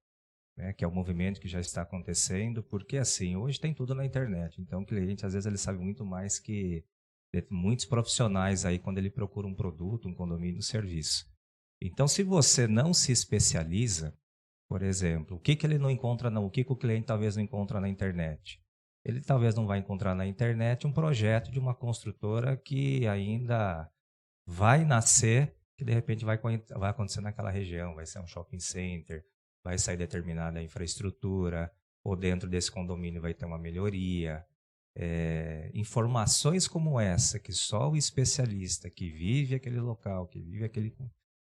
né, que é o movimento que já está acontecendo, porque assim, hoje tem tudo na internet, então o cliente às vezes ele sabe muito mais que muitos profissionais aí quando ele procura um produto, um condomínio, um serviço. Então, se você não se especializa, por exemplo, o que ele não encontra, o que o cliente talvez não encontra na internet? Ele talvez não vai encontrar na internet um projeto de uma construtora que ainda vai nascer, que de repente vai acontecer naquela região, vai ser um shopping center, vai sair determinada infraestrutura, ou dentro desse condomínio vai ter uma melhoria. Informações como essa, que só o especialista que vive aquele local, que vive aquele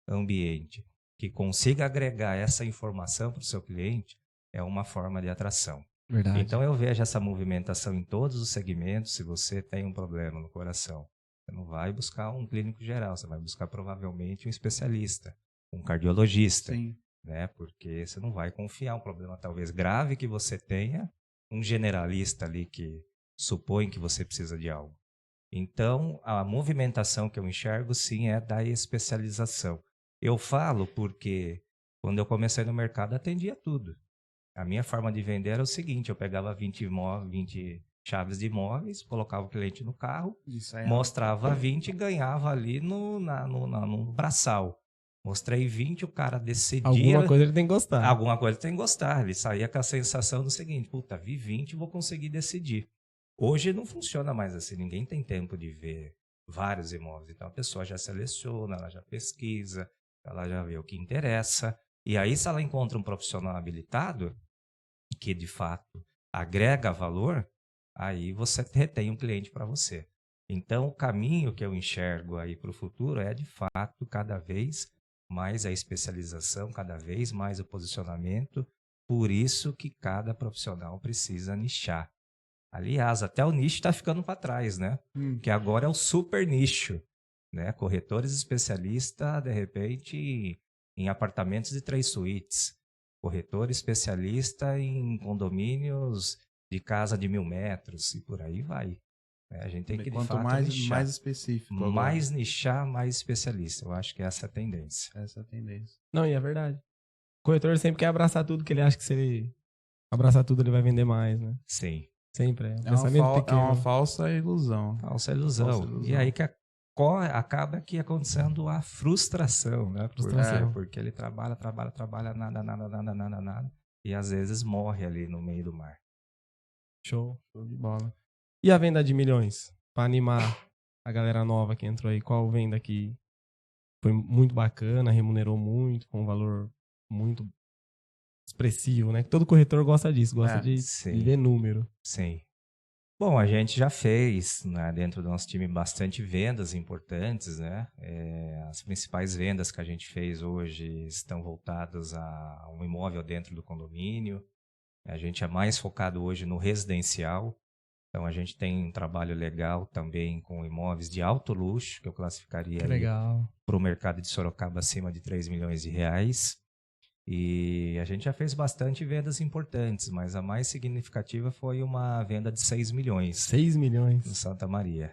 ambiente, que consiga agregar essa informação para o seu cliente, é uma forma de atração. Verdade. Então eu vejo essa movimentação em todos os segmentos. Se você tem um problema no coração, você não vai buscar um clínico geral, você vai buscar provavelmente um especialista, um cardiologista. Sim. Né? Porque você não vai confiar um problema talvez grave que você tenha, um generalista ali que supõe que você precisa de algo. Então, a movimentação que eu enxergo, sim, é da especialização. Eu falo porque quando eu comecei no mercado, atendia tudo. A minha forma de vender era o seguinte, eu pegava 20 chaves de imóveis, colocava o cliente no carro, mostrava 20 e ganhava ali no braçal. Mostrei 20, o cara decidia... Alguma coisa ele tem que gostar. Alguma coisa ele tem que gostar. Ele saía com a sensação do seguinte, puta, vi 20 e vou conseguir decidir. Hoje não funciona mais assim, ninguém tem tempo de ver vários imóveis. Então a pessoa já seleciona, ela já pesquisa, ela já vê o que interessa. E aí, se ela encontra um profissional habilitado, que de fato agrega valor, aí você retém um cliente para você. Então, o caminho que eu enxergo aí para o futuro é, de fato, cada vez mais a especialização, cada vez mais o posicionamento. Por isso que cada profissional precisa nichar. Aliás, até o nicho está ficando para trás, né? Que agora é o super nicho, né? Corretores especialistas, de repente, em apartamentos de 3 suítes. Corretor especialista em condomínios de casa de 1.000 metros e por aí vai. A gente tem que, de Quanto fato, mais específico. Mais nichar, mais especialista. Eu acho que essa é a tendência. Essa é a tendência. Não, e é verdade. O corretor sempre quer abraçar tudo, que ele acha que se ele abraçar tudo, ele vai vender mais, né? Sim. Sempre. É uma falsa ilusão. Falsa ilusão. E aí que acaba aqui acontecendo a frustração, né? Porque ele trabalha, nada. E às vezes morre ali no meio do mar. Show de bola. E a venda de milhões? Pra animar a galera nova que entrou aí, qual venda que foi muito bacana, remunerou muito, com um valor muito expressivo, né? Que todo corretor gosta disso, gosta de ver número. Sim. Bom, a gente já fez, né, dentro do nosso time, bastante vendas importantes, né? As principais vendas que a gente fez hoje estão voltadas a um imóvel dentro do condomínio. A gente é mais focado hoje no residencial. Então, a gente tem um trabalho legal também com imóveis de alto luxo, que eu classificaria para o mercado de Sorocaba acima de 3 milhões de reais. E a gente já fez bastante vendas importantes, mas a mais significativa foi uma venda de 6 milhões. 6 milhões? Em Santa Maria.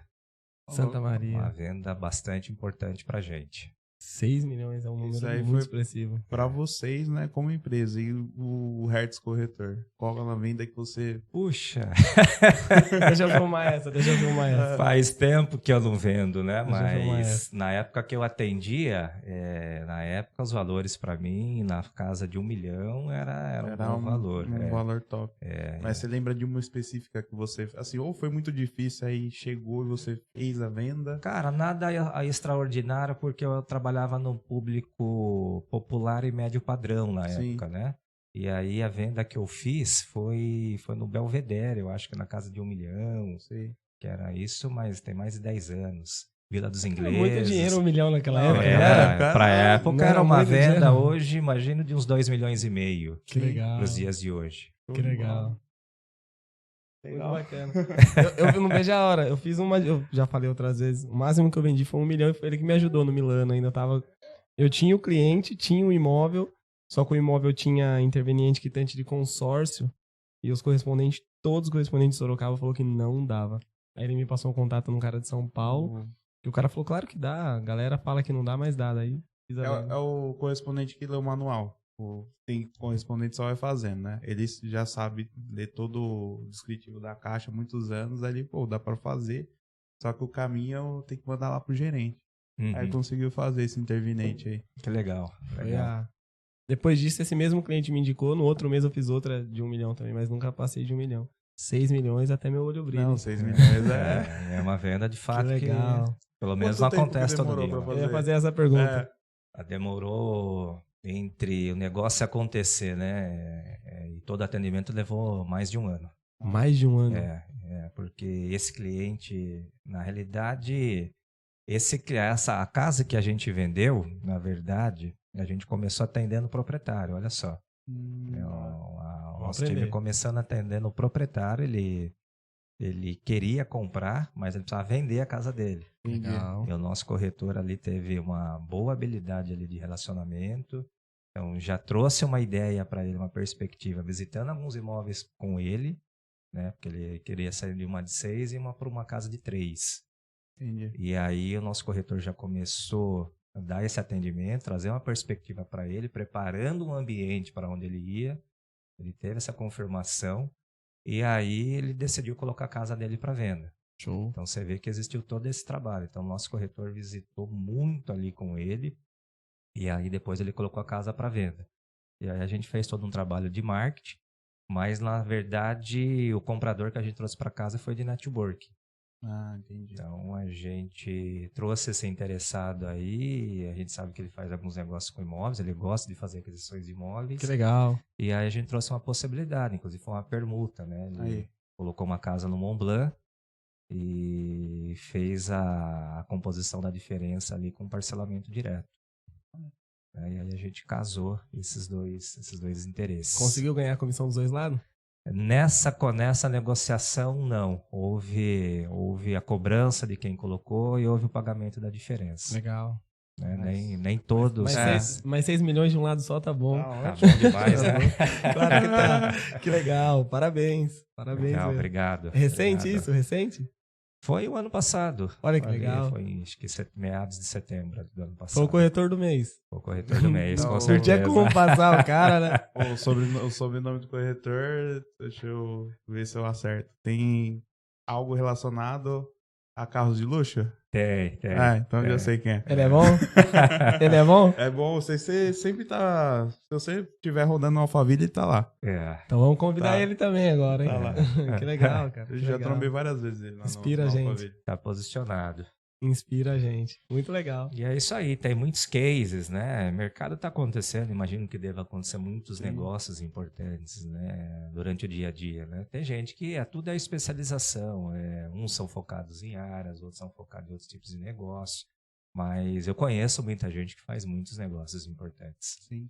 Santa Maria. Uma venda bastante importante para a gente. 6 milhões é um número muito expressivo. Para vocês, né, como empresa, e o Hertz Corretor? Qual é a venda que você... Puxa! Deixa eu filmar essa. Faz tempo que eu não vendo, né? Mas na época que eu atendia, na época os valores para mim, na casa de 1 milhão, era um bom valor. Um valor top. Mas você lembra de uma específica que você... Assim, ou foi muito difícil, aí chegou e você fez a venda? Cara, nada extraordinário, porque eu trabalhava no público popular e médio padrão na época, né? E aí a venda que eu fiz foi no Belvedere, eu acho que na casa de 1 milhão, que era isso, mas tem mais de 10 anos. Vila dos Ingleses. Muito dinheiro, 1 milhão naquela época. Para a época era uma venda dinheiro. Hoje, imagino, de uns 2 milhões e meio. Que legal. Nos dias de hoje. Que legal. Muito bacana. Eu não vejo a hora. Eu fiz eu já falei outras vezes, o máximo que eu vendi foi 1 milhão e foi ele que me ajudou no Milano. Eu tinha o cliente, tinha o imóvel, só que o imóvel tinha interveniente quitante de consórcio e todos os correspondentes de Sorocaba falou que não dava. Aí ele me passou um contato num cara de São Paulo, e o cara falou, claro que dá, a galera fala que não dá, mas dá. Daí é o correspondente que lê o manual. Tem correspondente só vai fazendo, né? Ele já sabe ler todo o descritivo da caixa há muitos anos, aí dá pra fazer, só que o caminho tem que mandar lá pro gerente. Aí conseguiu fazer esse interveniente aí. Que legal. Depois disso, esse mesmo cliente me indicou, no outro mês eu fiz outra de 1 milhão também, mas nunca passei de 1 milhão. 6 milhões até meu olho brilha. Não, 6 milhões é uma venda de fato que legal. Que pelo menos não acontece todo dia. Eu ia fazer essa pergunta. Demorou entre o negócio acontecer, né? E todo atendimento levou mais de 1 ano. Mais de 1 ano? Porque esse cliente, na realidade, a casa que a gente vendeu, na verdade, a gente começou atendendo o proprietário, olha só. O nosso time começando atendendo o proprietário, ele queria comprar, mas ele precisava vender a casa dele. Legal. E o nosso corretor ali teve uma boa habilidade ali de relacionamento. Então, já trouxe uma ideia para ele, uma perspectiva, visitando alguns imóveis com ele, né? Porque ele queria sair de uma de 6 e uma para uma casa de 3. Entendi. E aí o nosso corretor já começou a dar esse atendimento, trazer uma perspectiva para ele, preparando um ambiente para onde ele ia. Ele teve essa confirmação. E aí ele decidiu colocar a casa dele para venda. Show. Então você vê que existiu todo esse trabalho. Então o nosso corretor visitou muito ali com ele. E aí depois ele colocou a casa para venda. E aí a gente fez todo um trabalho de marketing. Mas na verdade o comprador que a gente trouxe para casa foi de network. Entendi. Então a gente trouxe esse interessado aí, a gente sabe que ele faz alguns negócios com imóveis, ele gosta de fazer aquisições de imóveis. Que legal. E aí a gente trouxe uma possibilidade, inclusive foi uma permuta, né? Ele colocou uma casa no Mont Blanc e fez a composição da diferença ali com parcelamento direto. Aí a gente casou esses dois interesses. Conseguiu ganhar a comissão dos dois lados? Nessa negociação, não. Houve a cobrança de quem colocou e houve o pagamento da diferença. Legal. Nem todos. Mas 6 milhões de um lado só tá bom. Tá bom demais, né? Claro que tá. Que legal. Parabéns. Legal, obrigado. Recente obrigado. isso? Recente? Foi o ano passado. Olha que legal. Foi, acho que meados de setembro do ano passado. Foi o corretor do mês. Foi o corretor do mês, com Não certeza. tinha como passar o cara, né? O sobrenome do corretor, deixa eu ver se eu acerto. Tem algo relacionado a carros de luxo? Tem. Então já sei quem é. Ele é bom? Ele é bom? É bom, você sempre tá... Se você estiver rodando no Alphaville, ele tá lá. Então vamos convidar ele também agora, hein? Tá lá. Que legal, cara. Eu já trombei várias vezes ele lá Inspira no a gente. Alphaville. Tá posicionado. Inspira a gente. Muito legal. E é isso aí, tem muitos cases, né? O mercado está acontecendo, imagino que deva acontecer muitos negócios importantes, né? Durante o dia a dia, né? Tem gente que tudo é especialização, uns são focados em áreas, outros são focados em outros tipos de negócio, mas eu conheço muita gente que faz muitos negócios importantes. Sim.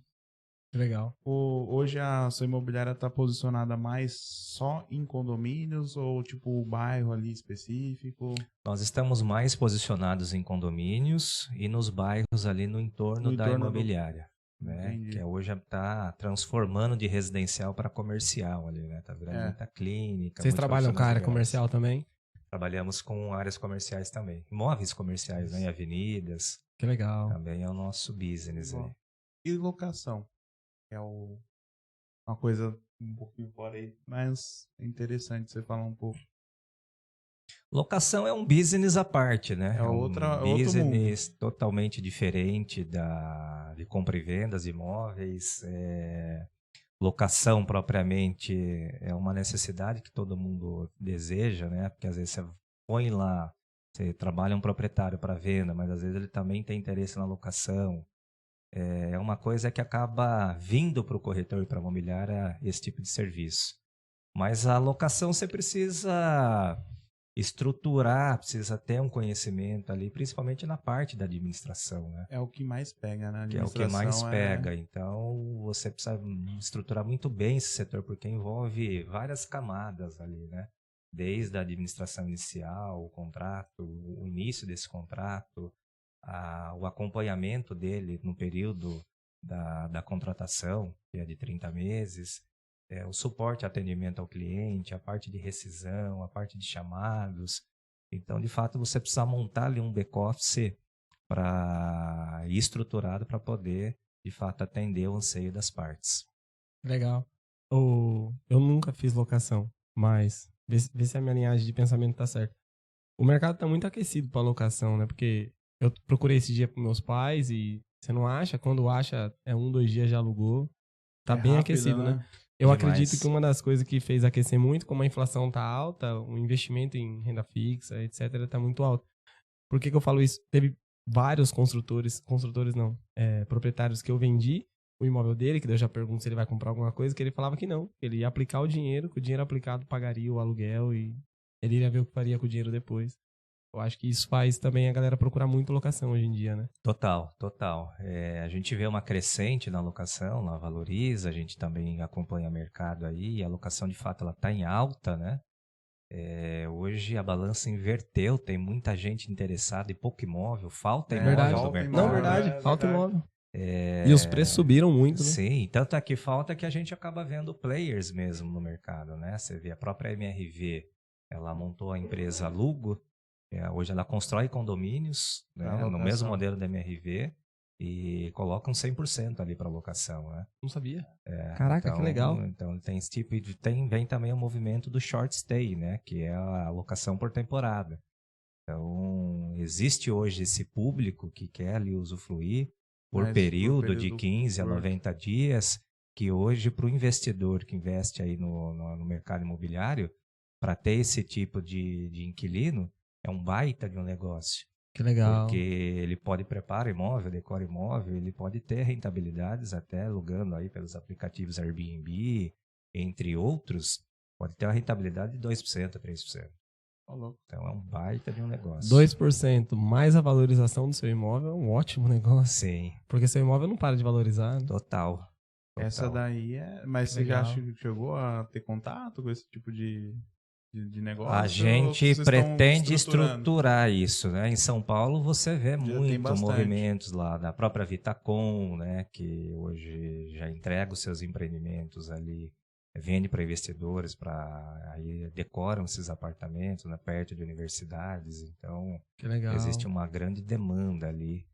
Legal. Hoje a sua imobiliária está posicionada mais só em condomínios ou tipo o bairro ali específico? Nós estamos mais posicionados em condomínios e nos bairros ali no entorno da imobiliária, né? Que hoje está transformando de residencial para comercial ali, né? Tá virando muita clínica. Vocês trabalham com a área comercial também? Trabalhamos com áreas comerciais também. Imóveis comerciais, né? Em avenidas. Que legal. Também é o nosso business aí. E locação? É uma coisa um pouquinho fora aí, mas é interessante você falar um pouco. Locação é um business à parte, né? É um business totalmente diferente de compra e vendas de imóveis. Locação propriamente é uma necessidade que todo mundo deseja, né? Porque às vezes você põe lá, você trabalha um proprietário para venda, mas às vezes ele também tem interesse na locação. É uma coisa que acaba vindo para o corretor e para a imobiliária esse tipo de serviço. Mas a locação você precisa estruturar, precisa ter um conhecimento ali, principalmente na parte da administração, né? É o que mais pega, né? Que é o que mais pega. Então, você precisa estruturar muito bem esse setor, porque envolve várias camadas ali, né? Desde a administração inicial, o contrato, o início desse contrato, o acompanhamento dele no período da contratação, que é de 30 meses, o suporte, atendimento ao cliente, a parte de rescisão, a parte de chamados. Então, de fato, você precisa montar ali um back-office estruturado para poder, de fato, atender o anseio das partes. Legal. Eu nunca fiz locação, mas vê se a minha linhagem de pensamento está certa. O mercado está muito aquecido para locação, né? Porque eu procurei esse dia para meus pais e você não acha? Quando acha, 1-2 dias já alugou. Tá bem rápido, aquecido, né? Eu acredito que uma das coisas que fez aquecer muito, como a inflação tá alta, o investimento em renda fixa, etc, tá muito alto. Por que eu falo isso? Teve vários proprietários que eu vendi o imóvel dele, que eu já pergunto se ele vai comprar alguma coisa, que ele falava que não, que ele ia aplicar o dinheiro, que o dinheiro aplicado pagaria o aluguel e ele ia ver o que faria com o dinheiro depois. Eu acho que isso faz também a galera procurar muito locação hoje em dia, né? Total. A gente vê uma crescente na locação, na Valoriza, a gente também acompanha o mercado aí, e a locação de fato ela está em alta, né? Hoje a balança inverteu, tem muita gente interessada e pouco imóvel, falta imóvel no mercado. Não, verdade, falta imóvel. E os preços subiram muito, né? Sim, tanto é que falta que a gente acaba vendo players mesmo no mercado, né? Você vê a própria MRV, ela montou a empresa Lugo, hoje ela constrói condomínios, né, no mesmo modelo da MRV e coloca um 100% ali para locação, né? Não sabia. Caraca, então, que legal. Então tem esse tipo de... Vem também o movimento do short stay, né? Que é a locação por temporada. Então existe hoje esse público que quer ali usufruir por período de 15 a 90 dias, que hoje para o investidor que investe aí no mercado imobiliário, para ter esse tipo de inquilino, é um baita de um negócio. Que legal. Porque ele pode preparar imóvel, decora imóvel, ele pode ter rentabilidades até alugando aí pelos aplicativos Airbnb, entre outros, pode ter uma rentabilidade de 2% a 3%. Então é um baita de um negócio. 2% mais a valorização do seu imóvel é um ótimo negócio. Sim. Porque seu imóvel não para de valorizar. Né? Total. Essa daí Mas você já chegou a ter contato com esse tipo de negócio? A gente pretende estruturar isso, né? Em São Paulo você vê muitos movimentos lá da própria Vitacom, né? Que hoje já entrega os seus empreendimentos ali vende para investidores, aí decoram esses apartamentos, né, perto de universidades. Então, que legal. Existe uma grande demanda ali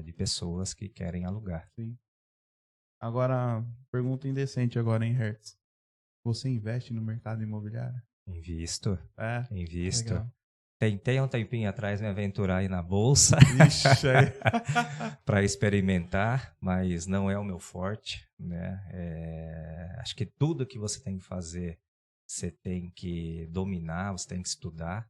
de pessoas que querem alugar. Sim. Agora, pergunta indecente agora, hein, Hertz? Você investe no mercado imobiliário? Invisto. Invisto. Legal. Tentei um tempinho atrás me aventurar aí na bolsa para experimentar, mas não é o meu forte, né? Acho que tudo que você tem que fazer, você tem que dominar, você tem que estudar.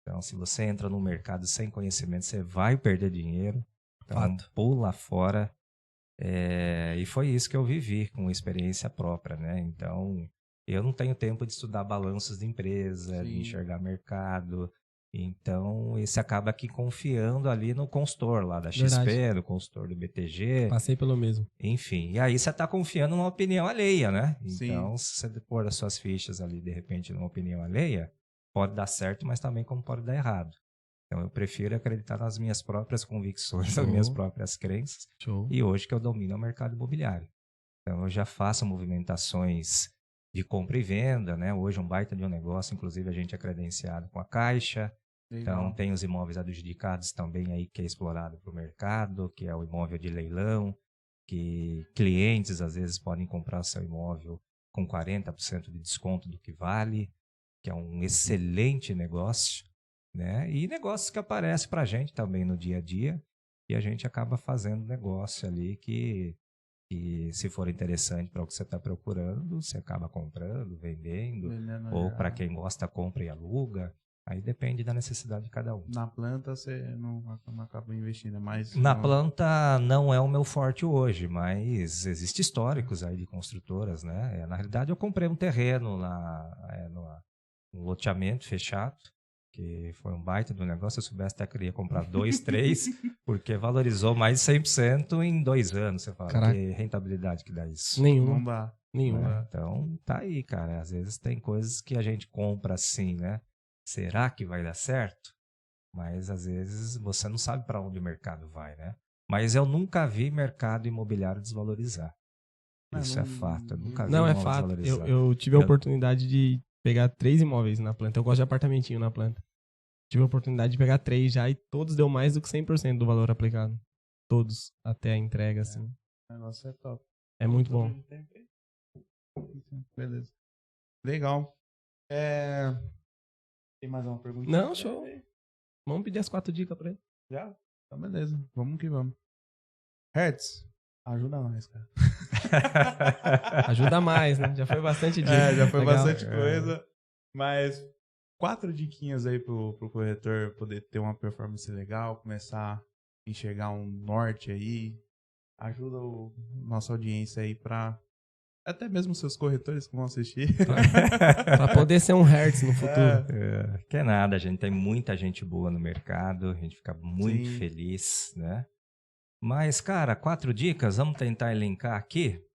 Então, se você entra no mercado sem conhecimento, você vai perder dinheiro. Então, pula fora. E foi isso que eu vivi com experiência própria, né? Então, eu não tenho tempo de estudar balanços de empresa, de enxergar mercado. Então, você acaba aqui confiando ali no consultor lá da XP, no consultor do BTG. Passei pelo mesmo. Enfim, e aí você está confiando numa opinião alheia, né? Sim. Então, se você pôr as suas fichas ali, de repente, numa opinião alheia, pode dar certo, mas também como pode dar errado. Então, eu prefiro acreditar nas minhas próprias convicções, nas minhas próprias crenças. E hoje que eu domino o mercado imobiliário. Então, eu já faço movimentações de compra e venda, né? Hoje um baita de um negócio, inclusive a gente é credenciado com a Caixa. Legal. Então, tem os imóveis adjudicados também aí que é explorado para o mercado, que é o imóvel de leilão, que clientes às vezes podem comprar seu imóvel com 40% de desconto do que vale, que é um excelente negócio, né? E negócios que aparecem para a gente também no dia a dia, e a gente acaba fazendo negócio ali que se for interessante para o que você está procurando, você acaba comprando, vendendo ou para quem gosta, compra e aluga. Aí depende da necessidade de cada um. Na planta você não acaba investindo, mas... Na planta não é o meu forte hoje, mas existem históricos aí de construtoras, né? Na realidade, eu comprei um terreno lá, no loteamento fechado, que foi um baita do negócio. Se eu soubesse, até queria comprar 2, 3, porque valorizou mais de 100% em 2 anos. Você fala, caraca, que rentabilidade que dá isso? Nenhuma. Não dá. Nenhuma. Então, tá aí, cara. Às vezes tem coisas que a gente compra assim, né? Será que vai dar certo? Mas às vezes você não sabe para onde o mercado vai, né? Mas eu nunca vi mercado imobiliário desvalorizar. Isso é fato. Eu nunca vi desvalorizar. Eu tive a oportunidade de pegar 3 imóveis na planta. Eu gosto de apartamentinho na planta. Tive a oportunidade de pegar 3 já e todos deu mais do que 100% do valor aplicado. Todos, até a entrega, assim. O negócio é top. É muito bom. Beleza. Legal. Tem mais uma pergunta? Não, show. Vamos pedir as 4 dicas pra ele. Já? Então, beleza. Vamos que vamos. Hertz, ajuda nós, cara. Ajuda mais, né? Já foi bastante dica. Já foi bastante coisa. Mas 4 diquinhas aí pro corretor poder ter uma performance legal, começar a enxergar um norte aí. Ajuda nossa audiência aí pra... Até mesmo seus corretores que vão assistir. Pra poder ser um Hertz no futuro. Que é nada, a gente tem muita gente boa no mercado, a gente fica muito feliz, né? Mas, cara, 4 dicas, vamos tentar elencar aqui.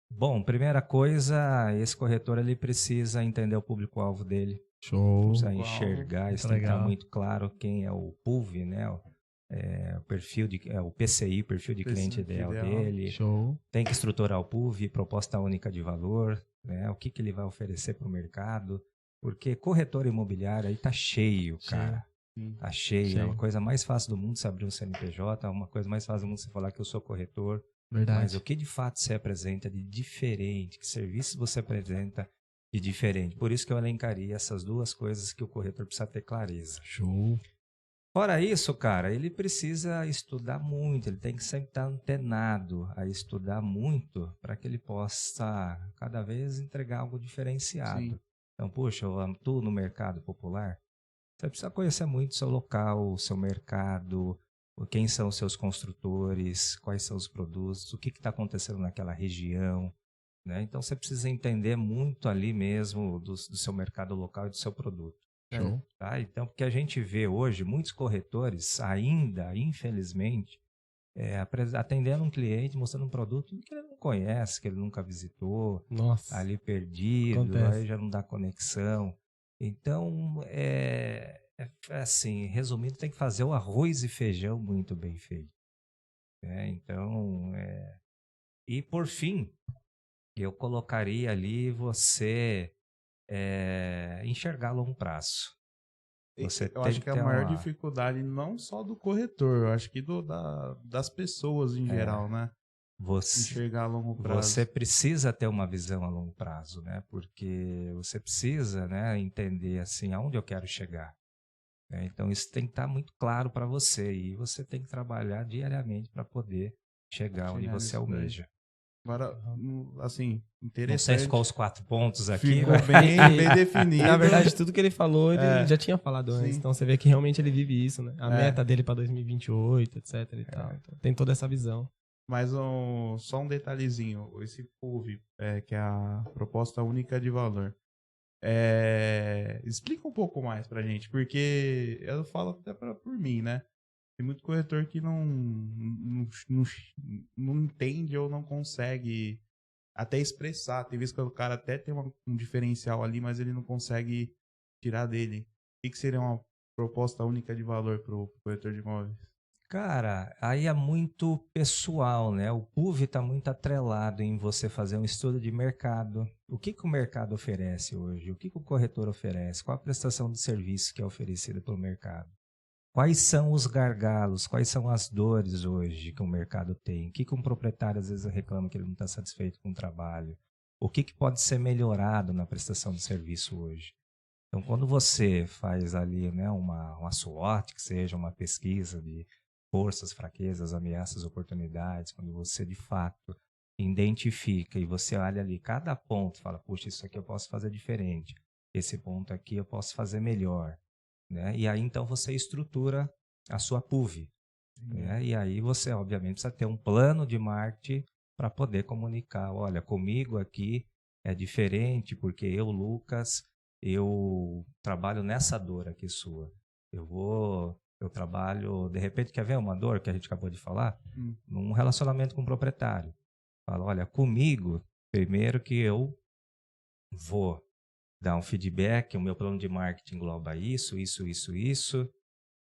Bom, primeira coisa, esse corretor ele precisa entender o público-alvo dele. Show. Precisa enxergar, isso tem que estar muito claro quem é o PUV, né? O perfil o PCI, perfil de cliente ideal dele. Show. Tem que estruturar o PUV, proposta única de valor, né? O que ele vai oferecer para o mercado. Porque corretor imobiliário aí tá cheio, cara. Tá cheio. É uma coisa mais fácil do mundo você abrir um CNPJ, é uma coisa mais fácil do mundo você falar que eu sou corretor. Verdade. Mas o que de fato você apresenta de diferente, que serviço você apresenta de diferente. Por isso que eu elencaria essas 2 coisas que o corretor precisa ter clareza. Show. Fora isso, cara, ele precisa estudar muito, ele tem que sempre estar antenado a estudar muito para que ele possa cada vez entregar algo diferenciado. Sim. Então, puxa, eu atuo no mercado popular, você precisa conhecer muito o seu local, o seu mercado, quem são os seus construtores, quais são os produtos, o que está acontecendo naquela região, né? Então, você precisa entender muito ali mesmo do seu mercado local e do seu produto. Show. Tá? Então, porque a gente vê hoje muitos corretores ainda, infelizmente, atendendo um cliente, mostrando um produto que ele não conhece, que ele nunca visitou, ali perdido, aí já não dá conexão. Então, assim, resumindo, tem que fazer o arroz e feijão muito bem feito. Então, E, por fim, eu colocaria ali você enxergar a longo prazo. Você eu acho que a maior dificuldade não só do corretor, eu acho que das pessoas em geral, né? Enxergar a longo prazo. Você precisa ter uma visão a longo prazo, né? Porque você precisa, né, entender assim aonde eu quero chegar. Então isso tem que estar muito claro para você e você tem que trabalhar diariamente para poder chegar onde você almeja. Agora, assim, interessante. Não sei se ficou os 4 pontos aqui. Ficou bem definido. Na verdade, tudo que ele falou, ele já tinha falado antes. Então você vê que realmente ele vive isso, né? A meta dele para 2028, etc. e tal. Então, tem toda essa visão. Mas só um detalhezinho. Esse PUV, que é a proposta única de valor. Explica um pouco mais pra gente, porque eu falo até por mim, né? Tem muito corretor que não entende ou não consegue até expressar. Tem vezes que o cara até tem um diferencial ali, mas ele não consegue tirar dele. O que seria uma proposta única de valor para o corretor de imóveis? Cara, aí é muito pessoal, né? O PUV está muito atrelado em você fazer um estudo de mercado. O que o mercado oferece hoje? O que o corretor oferece? Qual a prestação de serviço que é oferecida pelo mercado? Quais são os gargalos? Quais são as dores hoje que o mercado tem? O que um proprietário às vezes reclama que ele não está satisfeito com o trabalho? O que pode ser melhorado na prestação de serviço hoje? Então, quando você faz ali, né, uma SWOT, que seja uma pesquisa de forças, fraquezas, ameaças, oportunidades, quando você de fato identifica e você olha ali cada ponto, fala, puxa, isso aqui eu posso fazer diferente, esse ponto aqui eu posso fazer melhor, né? E aí então você estrutura a sua PUV, né? E aí você obviamente precisa ter um plano de marketing para poder comunicar, olha, comigo aqui é diferente porque eu, Lucas, eu trabalho nessa dor aqui sua, eu trabalho, de repente, quer ver uma dor que a gente acabou de falar? Num relacionamento com o proprietário. Fala, olha, comigo, primeiro que eu vou dar um feedback, o meu plano de marketing engloba isso.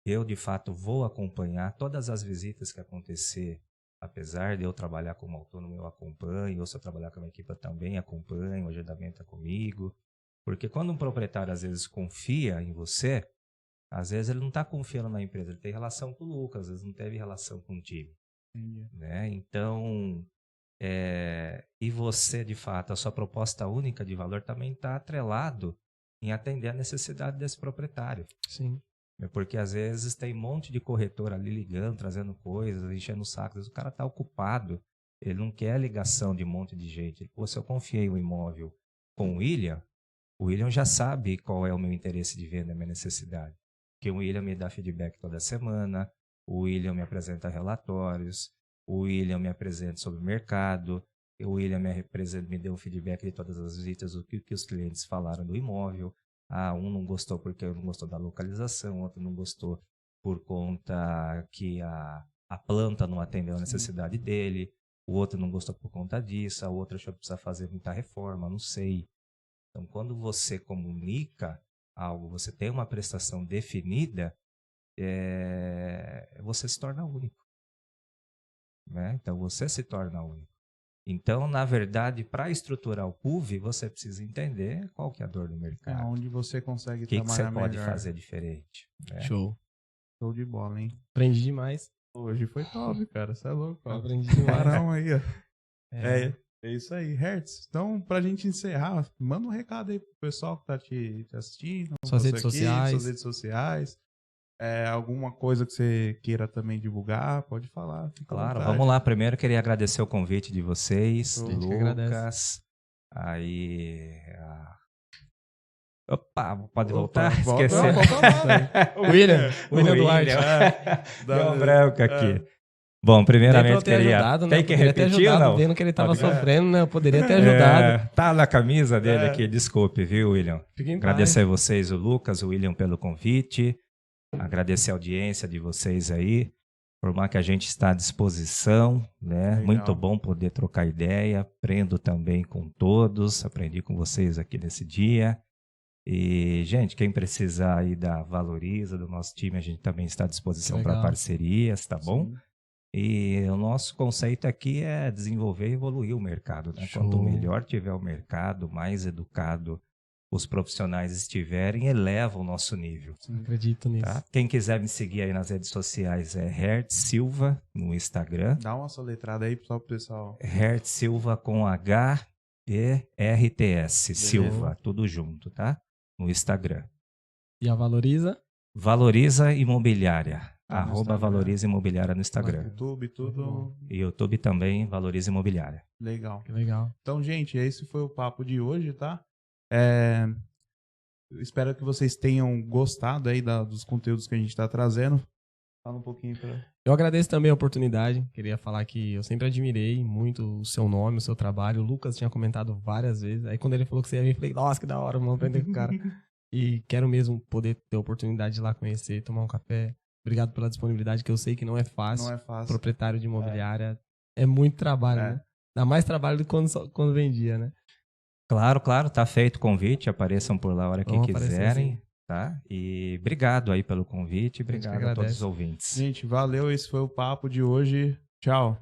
Eu, de fato, vou acompanhar todas as visitas que acontecer, apesar de eu trabalhar como autônomo, eu acompanho, ou se eu trabalhar com a minha equipe, eu também acompanho, o agendamento é comigo. Porque quando um proprietário, às vezes, confia em você, às vezes ele não está confiando na empresa, ele tem relação com o Lucas, às vezes não teve relação com o time. Né? Então, e você, de fato, a sua proposta única de valor também está atrelado em atender a necessidade desse proprietário. Sim. Porque às vezes tem um monte de corretor ali ligando, trazendo coisas, enchendo o saco, às vezes o cara está ocupado, ele não quer ligação de um monte de gente. Pô, se eu confiei o imóvel com o William já sabe qual é o meu interesse de venda, a minha necessidade. Porque o William me dá feedback toda semana, o William me apresenta relatórios, o William me apresenta sobre o mercado, o William me deu um feedback de todas as visitas, o que os clientes falaram do imóvel. Um não gostou porque não gostou da localização, outro não gostou por conta que a planta não atendeu a necessidade dele, o outro não gostou por conta disso, o outro achou que precisa fazer muita reforma, não sei. Então, quando você comunica algo, você tem uma prestação definida, você se torna único. Né? Então, você se torna único. Então, na verdade, para estruturar o PUV, você precisa entender qual que é a dor do mercado. Onde você consegue trabalhar melhor. O que você pode melhor. fazer diferente. Né? Show. Show de bola, hein? Aprendi demais. Hoje foi top, cara. Você é louco. Ó. Aprendi demais. Parão aí, ó. É isso aí, Hertz. Então, pra gente encerrar, manda um recado aí pro pessoal que tá te assistindo. Suas redes sociais. Suas redes sociais. Alguma coisa que você queira também divulgar, pode falar. Claro, vamos lá. Primeiro, queria agradecer o convite de vocês, Lucas. Aí... Opa, pode voltar? Esqueci. William Duarte. Deu um branco aqui. Bom, primeiramente queria... Ajudado, né? Tem que repetir ou não? Vendo que ele estava sofrendo, né? Eu poderia ter ajudado. Tá na camisa dele aqui, desculpe, viu, William? Agradecer a vocês, o Lucas, o William, pelo convite. Agradecer a audiência de vocês aí. Informar que a gente está à disposição, né? Legal. Muito bom poder trocar ideia. Aprendo também com todos. Aprendi com vocês aqui nesse dia. E, gente, quem precisar aí da Valoriza, do nosso time, a gente também está à disposição para parcerias, tá bom? Sim. E o nosso conceito aqui é desenvolver e evoluir o mercado, né? Quanto melhor tiver o mercado, mais educado os profissionais estiverem, eleva o nosso nível. Sim, acredito nisso. Tá? Quem quiser me seguir aí nas redes sociais é Hertz Silva no Instagram. Dá uma soletrada aí só pro pessoal. Hertz Silva com H-E-R-T-S. Silva, tudo junto, tá? No Instagram. E a Valoriza? Valoriza Imobiliária. @ Valoriza Imobiliária no Instagram. YouTube, tudo. E YouTube também, Valoriza Imobiliária. Legal. Que legal. Então, gente, esse foi o papo de hoje, tá? Eu espero que vocês tenham gostado aí dos conteúdos que a gente tá trazendo. Fala um pouquinho pra... Eu agradeço também a oportunidade. Queria falar que eu sempre admirei muito o seu nome, o seu trabalho. O Lucas tinha comentado várias vezes. Aí quando ele falou que você ia vir, eu falei, nossa, que da hora, vamos aprender com o cara. E quero mesmo poder ter a oportunidade de ir lá conhecer, tomar um café. Obrigado pela disponibilidade, que eu sei que não é fácil. Não é fácil. Proprietário de imobiliária é muito trabalho, né? Dá mais trabalho do que quando vendia, né? Claro, tá feito o convite. Apareçam por lá a hora que quiserem. Tá? E obrigado aí pelo convite. Obrigado a todos os ouvintes. Gente, valeu. Esse foi o papo de hoje. Tchau.